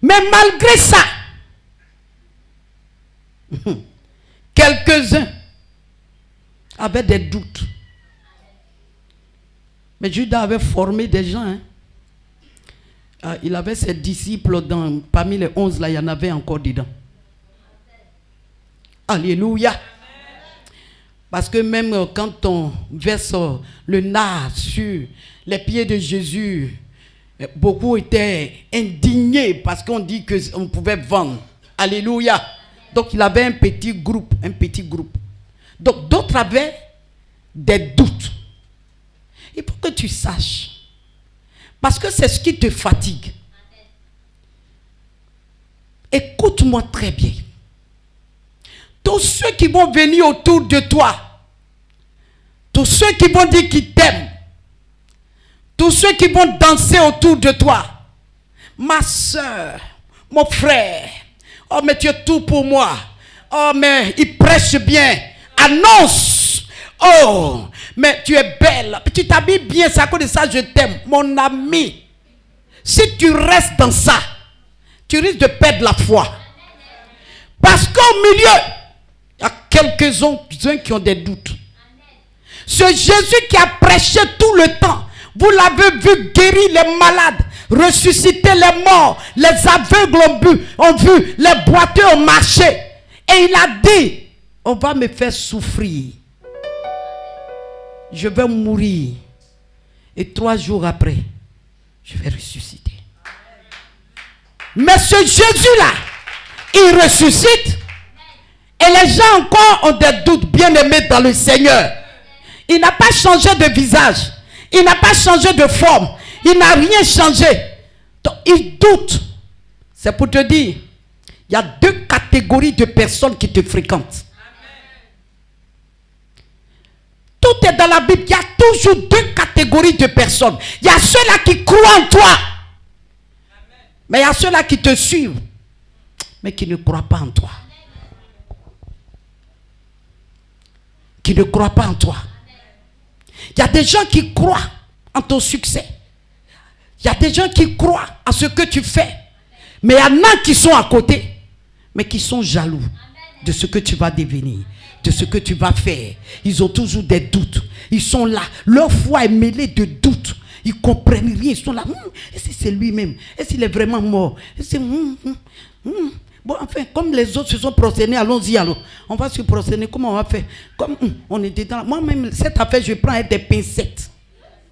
Mais malgré ça, quelques-uns avaient des doutes. Mais Judas avait formé des gens. Hein. Il avait ses disciples parmi les 11 là, il y en avait encore dedans. Alléluia. Parce que même quand on verse le nard sur les pieds de Jésus, beaucoup étaient indignés parce qu'on dit qu'on pouvait vendre. Alléluia. Donc il avait un petit groupe. Donc d'autres avaient des doutes. Il faut que tu saches. Parce que c'est ce qui te fatigue. Écoute-moi très bien. Tous ceux qui vont venir autour de toi, tous ceux qui vont dire qu'ils t'aiment, tous ceux qui vont danser autour de toi, ma soeur, mon frère, oh mais tu es tout pour moi, oh mais il prêche bien, annonce, oh mais tu es belle, tu t'habilles bien, c'est à cause de ça je t'aime, mon ami. Si tu restes dans ça, tu risques de perdre la foi. Parce qu'au milieu, il y a quelques-uns qui ont des doutes. Ce Jésus qui a prêché tout le temps, vous l'avez vu guérir les malades, ressusciter les morts, les aveugles ont vu, les boiteux ont marché. Et il a dit, on va me faire souffrir. Je vais mourir. Et 3 jours après, je vais ressusciter. Mais ce Jésus-là, il ressuscite. Et les gens encore ont des doutes, bien-aimés dans le Seigneur. Il n'a pas changé de visage. Il n'a pas changé de forme. Il n'a rien changé. Donc, il doute. C'est pour te dire, il y a 2 catégories de personnes qui te fréquentent. Tout est dans la Bible. Il y a toujours 2 catégories de personnes. Il y a ceux-là qui croient en toi. Mais il y a ceux-là qui te suivent, mais qui ne croient pas en toi. Qui ne croient pas en toi. Il y a des gens qui croient en ton succès. Il y a des gens qui croient à ce que tu fais. Mais il y en a qui sont à côté, mais qui sont jaloux de ce que tu vas devenir, de ce que tu vas faire. Ils ont toujours des doutes. Ils sont là. Leur foi est mêlée de doutes. Ils ne comprennent rien. Ils sont là. Est-ce que c'est lui-même? Est-ce qu'il est vraiment mort? Bon, enfin, comme les autres se sont prosternés, allons-y alors. On va se prosterner. Comment on va faire? Comme on est dedans. Moi-même, cette affaire, je prends avec des pincettes.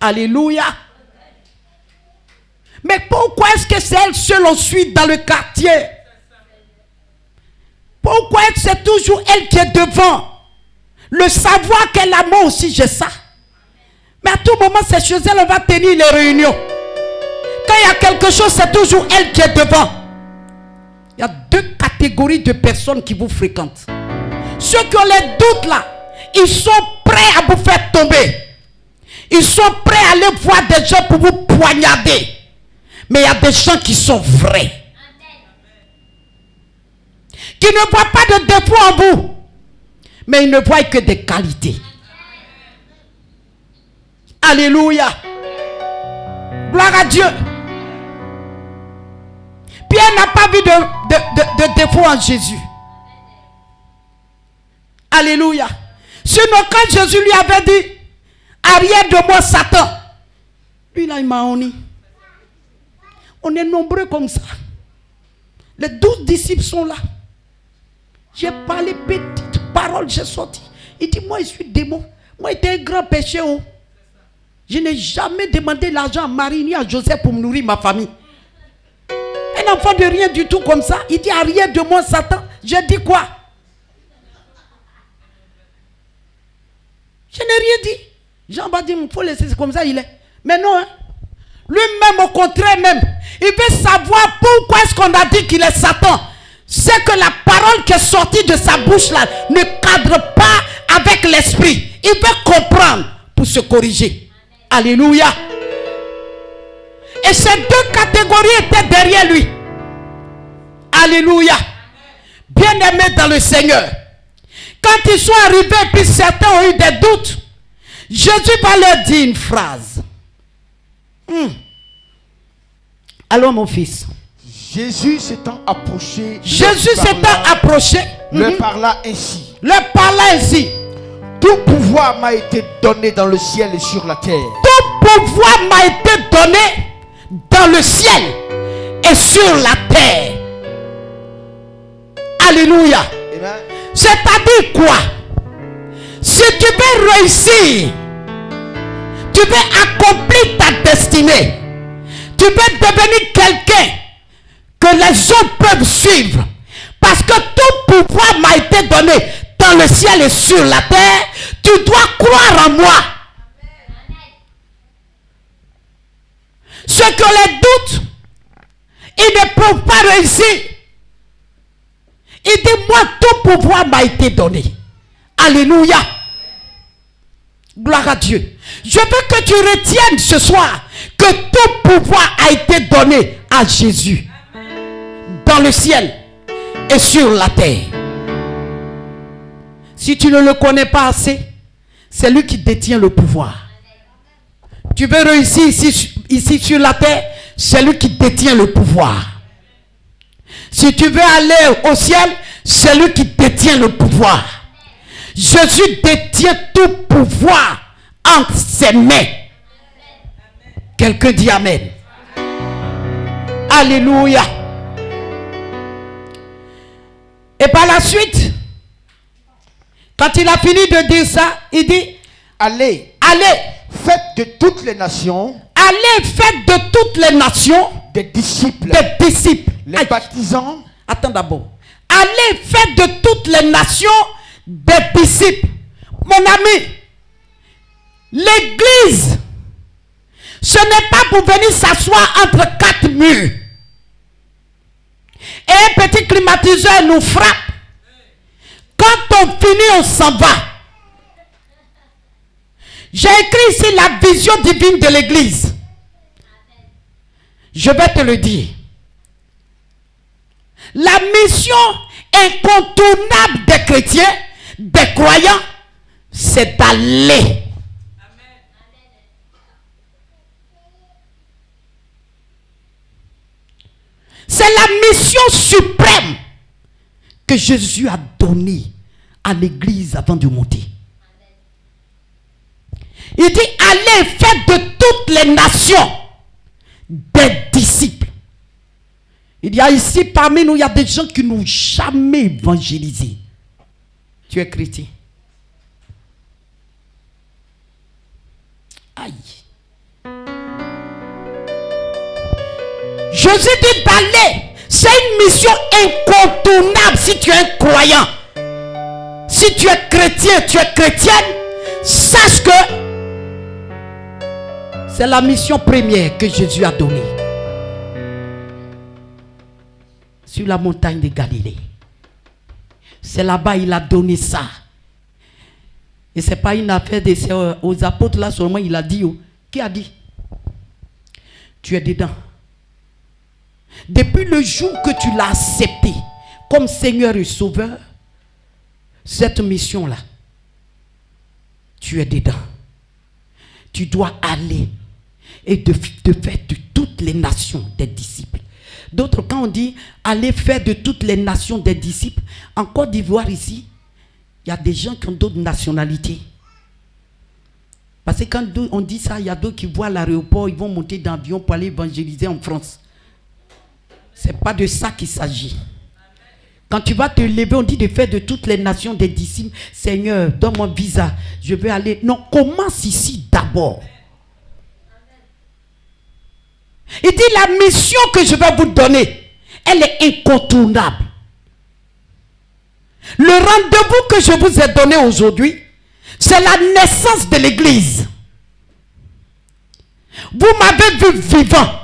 Alléluia. Mais pourquoi est-ce que c'est elle seule ensuite dans le quartier? Pourquoi est-ce que c'est toujours elle qui est devant? Le savoir qu'elle a, moi aussi j'ai ça. Mais à tout moment, c'est chez elle, on va tenir les réunions. Quand il y a quelque chose, c'est toujours elle qui est devant. Il y a 2 catégories de personnes qui vous fréquentent. Ceux qui ont les doutes là, ils sont prêts à vous faire tomber. Ils sont prêts à aller voir des gens pour vous poignarder. Mais il y a des gens qui sont vrais. Qui ne voient pas de défaut en vous. Mais ils ne voient que des qualités. Alléluia. Gloire à Dieu. Pierre n'a pas vu de défaut en Jésus. Alléluia. Sinon, quand Jésus lui avait dit, arrière de moi, Satan. Lui, là, il m'a honni. On est nombreux comme ça. Les 12 disciples sont là. J'ai parlé petites paroles, j'ai sorti. Il dit, moi, je suis démon. Moi, j'étais un grand péché. Oh. Je n'ai jamais demandé l'argent à Marie ni à Joseph pour me nourrir ma famille. Un enfant de rien du tout comme ça. Il dit, arrière de moi, Satan. J'ai dit quoi? Je n'ai rien dit. Jean va dire, il faut laisser, c'est comme ça il est. Mais non, hein. Lui-même, au contraire même, il veut savoir pourquoi est-ce qu'on a dit qu'il est Satan. C'est que la parole qui est sortie de sa bouche là ne cadre pas avec l'esprit. Il veut comprendre pour se corriger. Alléluia. Et ces 2 catégories étaient derrière lui. Alléluia. Bien-aimés dans le Seigneur. Quand ils sont arrivés, puis certains ont eu des doutes, Jésus va leur dire une phrase. Alors mon fils. Jésus s'étant approché. Leur parla ainsi. Leur parla ainsi. Tout pouvoir m'a été donné dans le ciel et sur la terre. Tout pouvoir m'a été donné dans le ciel et sur la terre. Alléluia. Amen. C'est-à-dire quoi? Si tu veux réussir, tu veux accomplir ta destinée, tu veux devenir quelqu'un que les autres peuvent suivre, parce que tout pouvoir m'a été donné dans le ciel et sur la terre, tu dois croire en moi. Ceux qui ont les doutes, ils ne peuvent pas réussir. Il dit, moi, tout pouvoir m'a été donné. Alléluia. Gloire à Dieu. Je veux que tu retiennes ce soir que tout pouvoir a été donné à Jésus. Dans le ciel et sur la terre. Si tu ne le connais pas assez, c'est lui qui détient le pouvoir. Tu veux réussir ici sur la terre, c'est lui qui détient le pouvoir. Si tu veux aller au ciel, c'est lui qui détient le pouvoir. Jésus détient tout pouvoir entre ses mains. Quelqu'un dit Amen. Alléluia. Et par la suite, quand il a fini de dire ça, il dit, allez, faites de toutes les nations, faites de toutes les nations des disciples, les baptisants. Attends d'abord. Allez, faites de toutes les nations des disciples. Mon ami, l'église, ce n'est pas pour venir s'asseoir entre quatre murs. Et un petit climatiseur nous frappe. Quand on finit, on s'en va. J'ai écrit ici la vision divine de l'église. Je vais te le dire. La mission incontournable des chrétiens, des croyants, c'est d'aller. C'est la mission suprême que Jésus a donnée à l'église avant de monter. Il dit, allez, faites de toutes les nations des disciples. Il y a ici parmi nous, il y a des gens qui n'ont jamais évangélisé. Tu es chrétien. Aïe. Jésus dit d'aller. C'est une mission incontournable si tu es un croyant. Si tu es chrétien, tu es chrétienne, sache que c'est la mission première que Jésus a donnée. Sur la montagne de Galilée. C'est là-bas il a donné ça. Et ce n'est pas une affaire aux apôtres là seulement, il a dit. Qui a dit? Tu es dedans. Depuis le jour que tu l'as accepté comme Seigneur et Sauveur, cette mission-là, tu es dedans. Tu dois aller et de faire de toutes les nations des disciples. D'autres, quand on dit aller faire de toutes les nations des disciples, en Côte d'Ivoire ici, il y a des gens qui ont d'autres nationalités. Parce que quand on dit ça, il y a d'autres qui voient à l'aéroport, ils vont monter dans l'avion pour aller évangéliser en France. Ce n'est pas de ça qu'il s'agit. Quand tu vas te lever, on dit de faire de toutes les nations des disciples. Seigneur, donne-moi un visa, je veux aller. Non, commence ici d'abord. Il dit la mission que je vais vous donner, elle est incontournable. Le rendez-vous que je vous ai donné aujourd'hui, c'est la naissance de l'église. Vous m'avez vu vivant.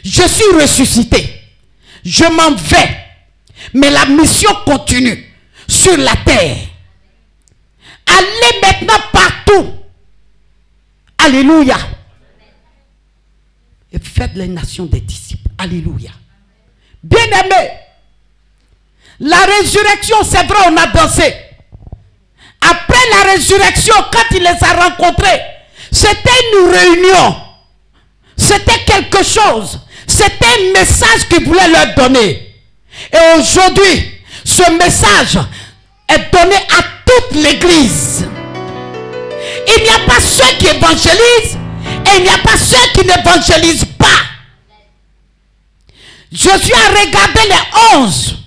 Je suis ressuscité. Je m'en vais. Mais la mission continue sur la terre. Allez maintenant partout. Alléluia. Et faites les nations des disciples. Alléluia. Bien-aimés, la résurrection, c'est vrai, on a dansé. Après la résurrection, quand il les a rencontrés, c'était une réunion. C'était quelque chose. C'était un message qu'il voulait leur donner. Et aujourd'hui, ce message est donné à toute l'église. Il n'y a pas ceux qui évangélisent Et il n'y a pas ceux qui n'évangélisent pas. Jésus a regardé les 11.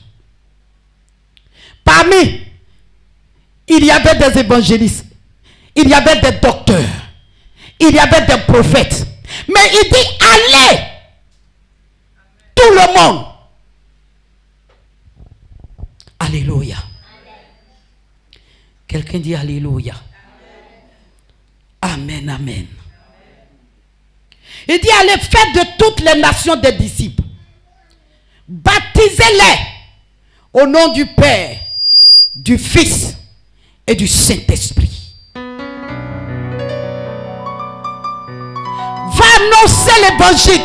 Parmi, il y avait des évangélistes. Il y avait des docteurs. Il y avait des prophètes. Mais il dit, allez, tout le monde. Alléluia. Quelqu'un dit Alléluia. Amen, amen. Il dit, allez faire de toutes les nations des disciples. Baptisez-les au nom du Père, du Fils et du Saint-Esprit. Va annoncer l'évangile.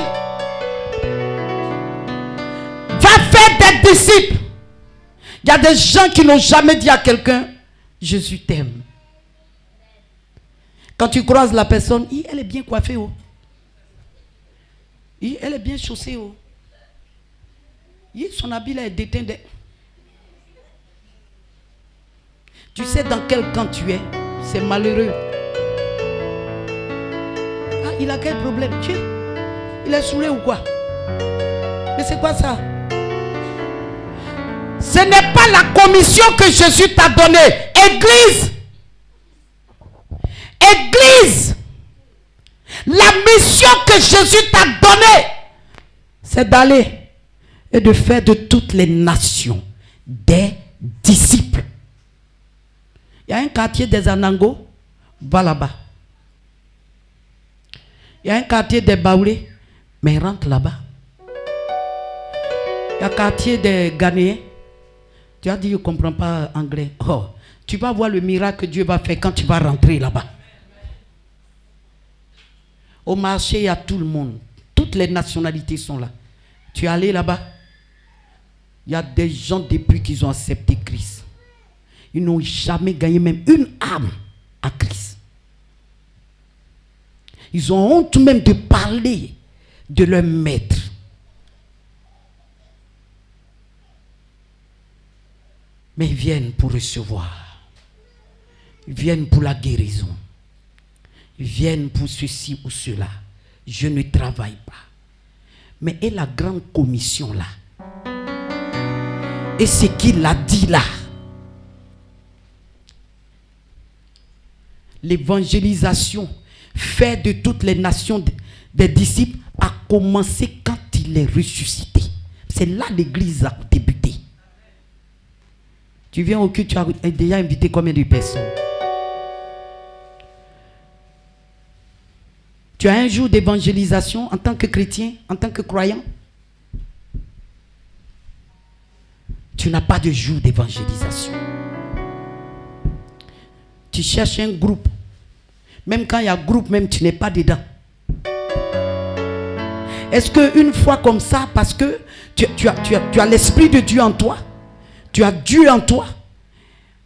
Va faire des disciples. Il y a des gens qui n'ont jamais dit à quelqu'un, Jésus t'aime. Quand tu croises la personne, elle est bien coiffée. Oh. Elle est bien chaussée. Oh. Son habit là est déteint. Tu sais dans quel camp tu es. C'est malheureux. Ah, il a quel problème? Il est saoulé ou quoi? Mais c'est quoi ça? Ce n'est pas la commission que Jésus t'a donnée. Église. Église. La mission que Jésus t'a donnée, c'est d'aller et de faire de toutes les nations des disciples. Il y a un quartier des Anango, va là-bas. Il y a un quartier des Baoulé, mais rentre là-bas. Il y a un quartier des Ghanéens. Tu as dit, je ne comprends pas anglais. Oh, tu vas voir le miracle que Dieu va faire quand tu vas rentrer là-bas. Au marché, il y a tout le monde. Toutes les nationalités sont là. Tu es allé là-bas. Il y a des gens depuis qu'ils ont accepté Christ. Ils n'ont jamais gagné même une âme à Christ. Ils ont honte même de parler de leur maître. Mais ils viennent pour recevoir. Ils viennent pour la guérison. Ils viennent pour ceci ou cela. Je ne travaille pas. Mais et la grande commission là? Et ce qu'il a dit là? L'évangélisation, faire de toutes les nations des disciples, a commencé quand il est ressuscité. C'est là l'église a débuté. Tu viens au culte, tu as déjà invité combien de personnes? Tu as un jour d'évangélisation en tant que chrétien, en tant que croyant? Tu n'as pas de jour d'évangélisation. Tu cherches un groupe. Même quand il y a groupe, même tu n'es pas dedans. Est-ce qu'une fois comme ça, parce que tu as l'Esprit de Dieu en toi, tu as Dieu en toi,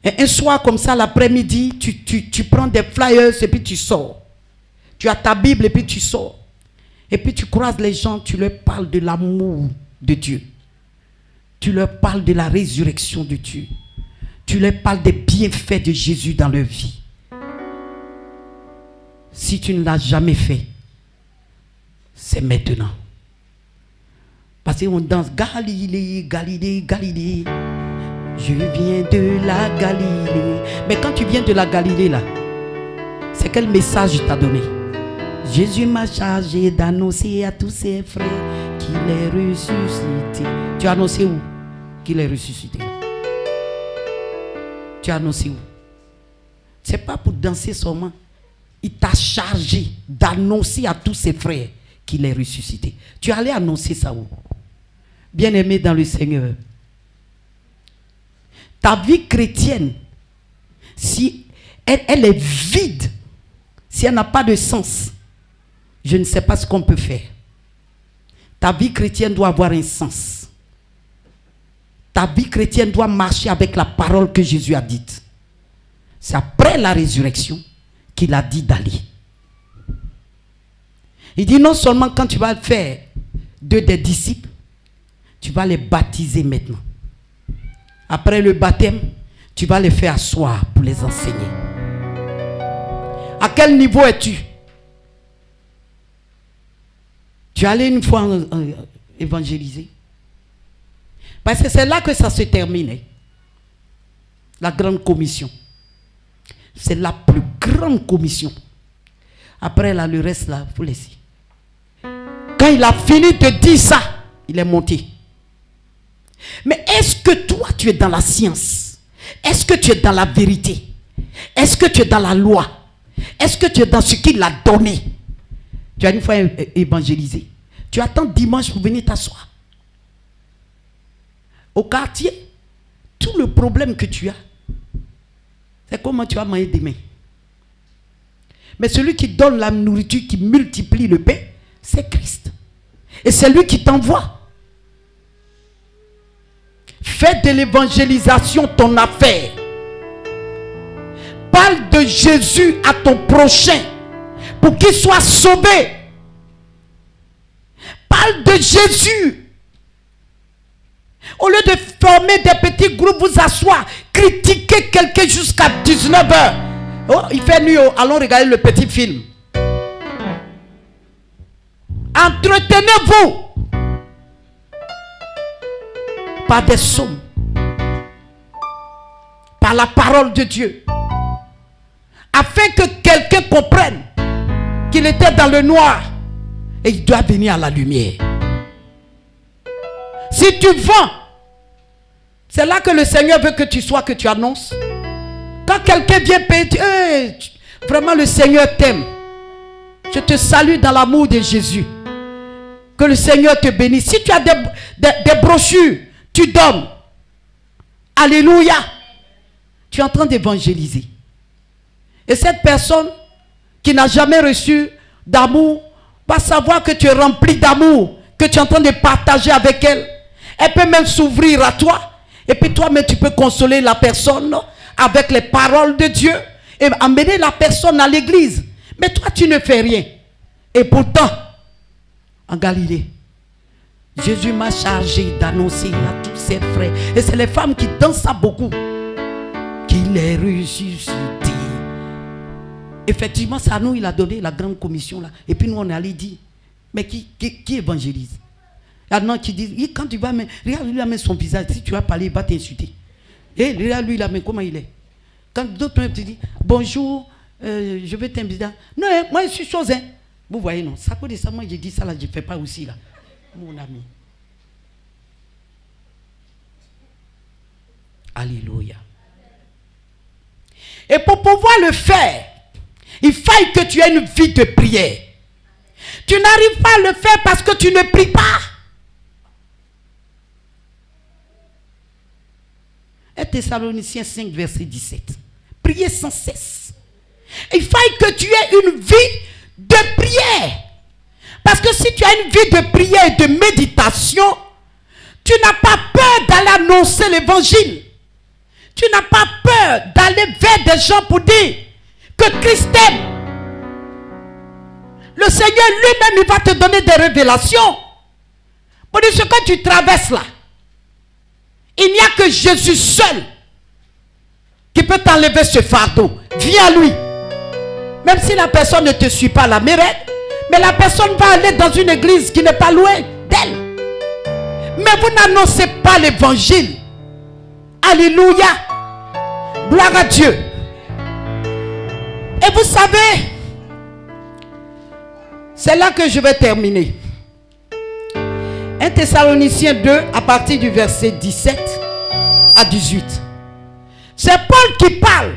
et un soir comme ça, l'après-midi, tu prends des flyers et puis tu sors. Tu as ta Bible et puis tu sors. Et puis tu croises les gens, tu leur parles de l'amour de Dieu. Tu leur parles de la résurrection de Dieu. Tu leur parles des bienfaits de Jésus dans leur vie. Si tu ne l'as jamais fait, c'est maintenant. Parce qu'on danse Galilée, Galilée, Galilée. Je viens de la Galilée. Mais quand tu viens de la Galilée là, c'est quel message il t'a donné? Jésus m'a chargé d'annoncer à tous ses frères qu'il est ressuscité. Tu as annoncé où qu'il est ressuscité? Tu as annoncé où? C'est pas pour danser seulement. Il t'a chargé d'annoncer à tous ses frères qu'il est ressuscité. Tu allais annoncer ça où? Bien-aimé dans le Seigneur, ta vie chrétienne, si elle est vide, si elle n'a pas de sens, je ne sais pas ce qu'on peut faire. Ta vie chrétienne doit avoir un sens. Ta vie chrétienne doit marcher avec la parole que Jésus a dite. C'est après la résurrection qu'il a dit d'aller. Il dit non seulement quand tu vas faire des disciples, tu vas les baptiser maintenant. Après le baptême, tu vas les faire asseoir pour les enseigner. À quel niveau es-tu? Tu es allé une fois évangéliser. Parce que c'est là que ça se termine. La grande commission. C'est la plus grande commission. Après là, le reste là, il faut laisser. Quand il a fini de dire ça, il est monté. Mais est-ce que toi, tu es dans la science? Est-ce que tu es dans la vérité? Est-ce que tu es dans la loi? Est-ce que tu es dans ce qu'il a donné? Tu as une fois évangélisé. Tu attends dimanche pour venir t'asseoir. Au quartier, tout le problème que tu as, c'est comment tu vas manger demain. Mais celui qui donne la nourriture, qui multiplie le pain, c'est Christ. Et c'est lui qui t'envoie. Fais de l'évangélisation ton affaire. Parle de Jésus à ton prochain pour qu'il soit sauvé. Parle de Jésus. Au lieu de former des petits groupes, vous asseoir, critiquer quelqu'un jusqu'à 19h. Oh, il fait nuit, allons regarder le petit film. Entretenez-vous par des psaumes, par la parole de Dieu, afin que quelqu'un comprenne qu'il était dans le noir et il doit venir à la lumière. Si tu vends, c'est là que le Seigneur veut que tu sois, que tu annonces. Quand quelqu'un vient payer, vraiment le Seigneur t'aime. Je te salue dans l'amour de Jésus. Que le Seigneur te bénisse. Si tu as des brochures, tu donnes. Alléluia. Tu es en train d'évangéliser. Et cette personne qui n'a jamais reçu d'amour va savoir que tu es rempli d'amour, que tu es en train de partager avec elle. Elle peut même s'ouvrir à toi. Et puis toi-même, tu peux consoler la personne avec les paroles de Dieu et amener la personne à l'église. Mais toi, tu ne fais rien. Et pourtant, en Galilée, Jésus m'a chargé d'annoncer à tous ses frères. Et c'est les femmes qui dansent ça beaucoup. Qu'il est ressuscité. Effectivement, c'est à nous, il a donné la grande commission là. Et puis nous, on est allé dire, mais qui évangélise? Il y en a qui disent, quand tu vas, regarde lui, il a mis son visage. Si tu vas parler, il va t'insulter. Et regarde lui, il a mis comment il est. Quand d'autres te disent, bonjour, je vais t'inviter. Non, moi, je suis chose. Hein. Vous voyez, non. Ça cause de ça, moi, j'ai dit ça là, je ne fais pas aussi là. Mon ami. Alléluia. Et pour pouvoir le faire, il faille que tu aies une vie de prière. Tu n'arrives pas à le faire parce que tu ne pries pas. 1 Thessaloniciens 5, verset 17. Priez sans cesse. Il faille que tu aies une vie de prière. Parce que si tu as une vie de prière et de méditation, tu n'as pas peur d'aller annoncer l'évangile. Tu n'as pas peur d'aller vers des gens pour dire que Christ t'aime. Le Seigneur lui-même, il va te donner des révélations. Pour dire ce que tu traverses là. Il n'y a que Jésus seul qui peut t'enlever ce fardeau. Viens à lui. Même si la personne ne te suit pas à la mérite, mais la personne va aller dans une église qui n'est pas loin d'elle. Mais vous n'annoncez pas l'évangile. Alléluia. Gloire à Dieu. Et vous savez, c'est là que je vais terminer. 1 Thessaloniciens 2, à partir du verset 17 à 18. C'est Paul qui parle.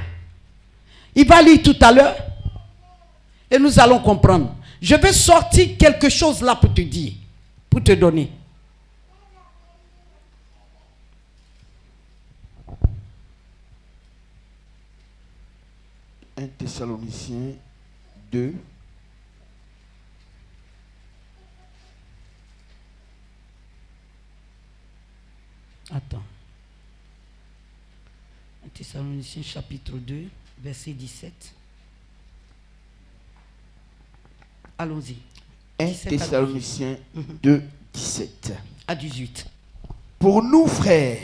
Il va lire tout à l'heure. Et nous allons comprendre. Je vais sortir quelque chose là pour te dire. Pour te donner. « 1 Thessaloniciens 2. Attends. 1 Thessaloniciens chapitre 2, verset 17. Allons-y. 1 Thessaloniciens 2, 17. À 18. Pour nous, frères,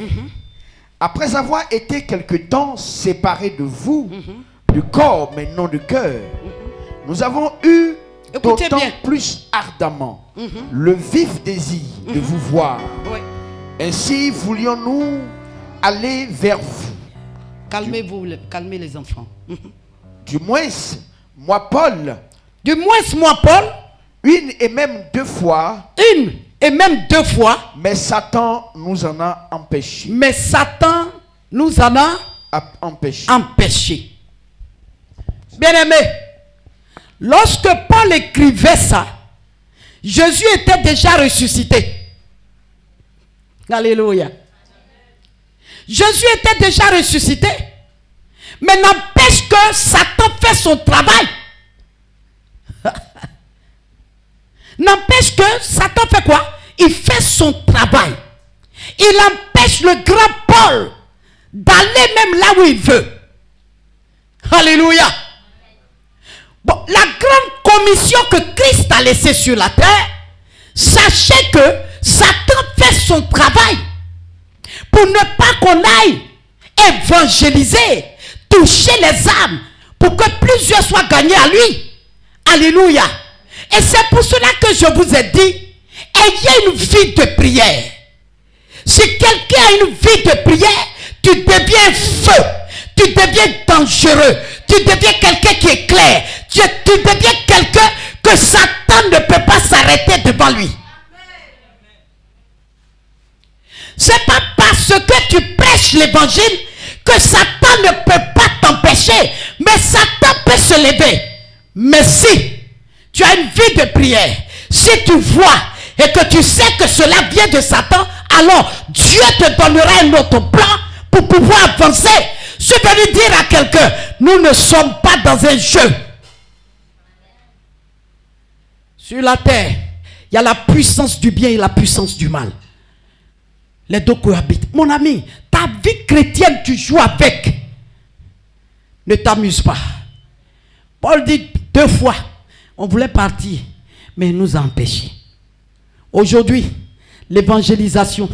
après avoir été quelque temps séparés de vous, du corps mais non du cœur, nous avons eu Écoutez d'autant bien. plus ardemment le vif désir de vous voir. Oui. Ainsi voulions-nous aller vers vous. Calmez-vous, calmez les enfants. Du moins, moi Paul, Du moins, moi, Paul, une et même deux fois, une et même deux fois, mais Satan nous en a empêché. mais Satan nous en a empêchés. Bien-aimé, lorsque Paul écrivait ça, Jésus était déjà ressuscité. Alléluia. Jésus était déjà ressuscité. Mais n'empêche que Satan fait son travail. N'empêche que Satan fait quoi? Il fait son travail. Il empêche le grand Paul d'aller même là où il veut. Alléluia. Bon, la grande commission que Christ a laissée sur la terre, sachez que Satan fait son travail pour ne pas qu'on aille évangéliser, toucher les âmes, pour que plusieurs soient gagnés à lui. Alléluia. Et c'est pour cela que je vous ai dit, ayez une vie de prière. Si quelqu'un a une vie de prière, tu deviens feu, tu deviens dangereux, tu deviens quelqu'un qui est clair, tu deviens quelqu'un que Satan ne peut pas s'arrêter devant lui. C'est pas parce que tu prêches l'évangile que Satan ne peut pas t'empêcher, mais Satan peut se lever. Mais si tu as une vie de prière, si tu vois et que tu sais que cela vient de Satan, alors Dieu te donnera un autre plan pour pouvoir avancer. Je suis venu dire à quelqu'un, nous ne sommes pas dans un jeu. Sur la terre, il y a la puissance du bien et la puissance du mal. Les deux cohabitent. Mon ami, ta vie chrétienne, tu joues avec. Ne t'amuse pas. Paul dit 2 fois, on voulait partir, mais il nous a empêchés. Aujourd'hui, l'évangélisation,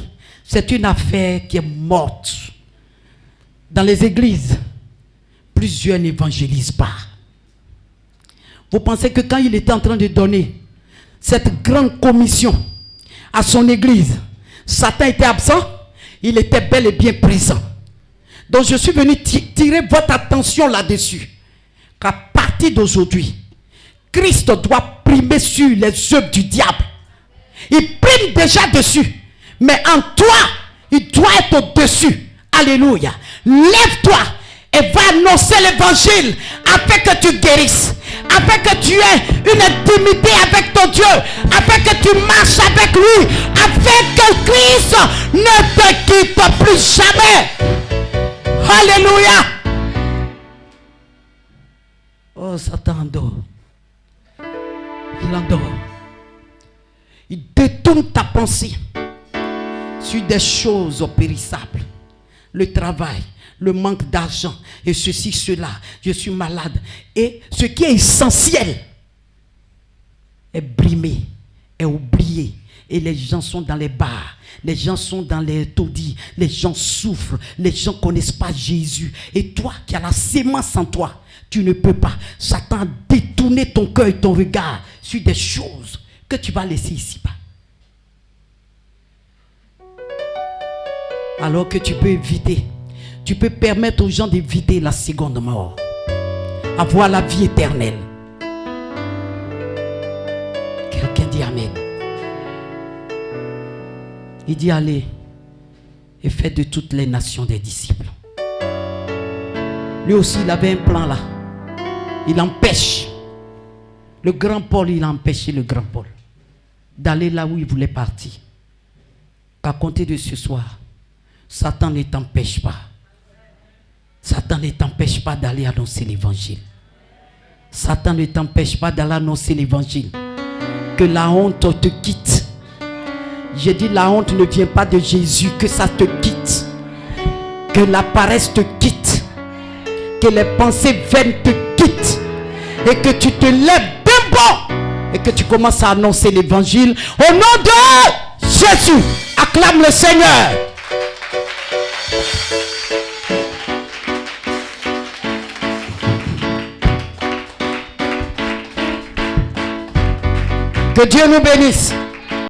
c'est une affaire qui est morte. Dans les églises, plusieurs n'évangélisent pas. Vous pensez que quand il était en train de donner cette grande commission à son église, Satan était absent? Il était bel et bien présent. Donc je suis venu tirer votre attention là-dessus. Qu'à partir d'aujourd'hui, Christ doit primer sur les œuvres du diable. Il prime déjà dessus. Mais en toi, il doit être au-dessus. Alléluia. Lève-toi et va annoncer l'évangile afin que tu guérisses, afin que tu aies une intimité avec ton Dieu, afin que tu marches avec lui, afin que Christ ne te quitte plus jamais. Alléluia. Oh, Satan endort. Il endort. Il détourne ta pensée sur des choses périssables. Le travail, le manque d'argent, et ceci, cela. Je suis malade. Et ce qui est essentiel est brimé, est oublié. Et les gens sont dans les bars, les gens sont dans les taudis, les gens souffrent, les gens ne connaissent pas Jésus. Et toi qui as la sémence en toi, tu ne peux pas. Satan a détourné ton cœur et ton regard sur des choses que tu vas laisser ici-bas. Alors que tu peux éviter, tu peux permettre aux gens d'éviter la seconde mort, avoir la vie éternelle. Quelqu'un dit Amen. Il dit allez et faites de toutes les nations des disciples. Lui aussi il avait un plan là. Il empêche le grand Paul, il a empêché le grand Paul d'aller là où il voulait partir. Qu'à compter de ce soir, Satan ne t'empêche pas. Satan ne t'empêche pas d'aller annoncer l'évangile. Satan ne t'empêche pas d'aller annoncer l'évangile. Que la honte te quitte. J'ai dit la honte ne vient pas de Jésus, que ça te quitte. Que la paresse te quitte. Que les pensées vaines te quittent. Et que tu te lèves d'un bond. Et que tu commences à annoncer l'évangile. Au nom de Jésus, acclame le Seigneur. Que Dieu nous bénisse.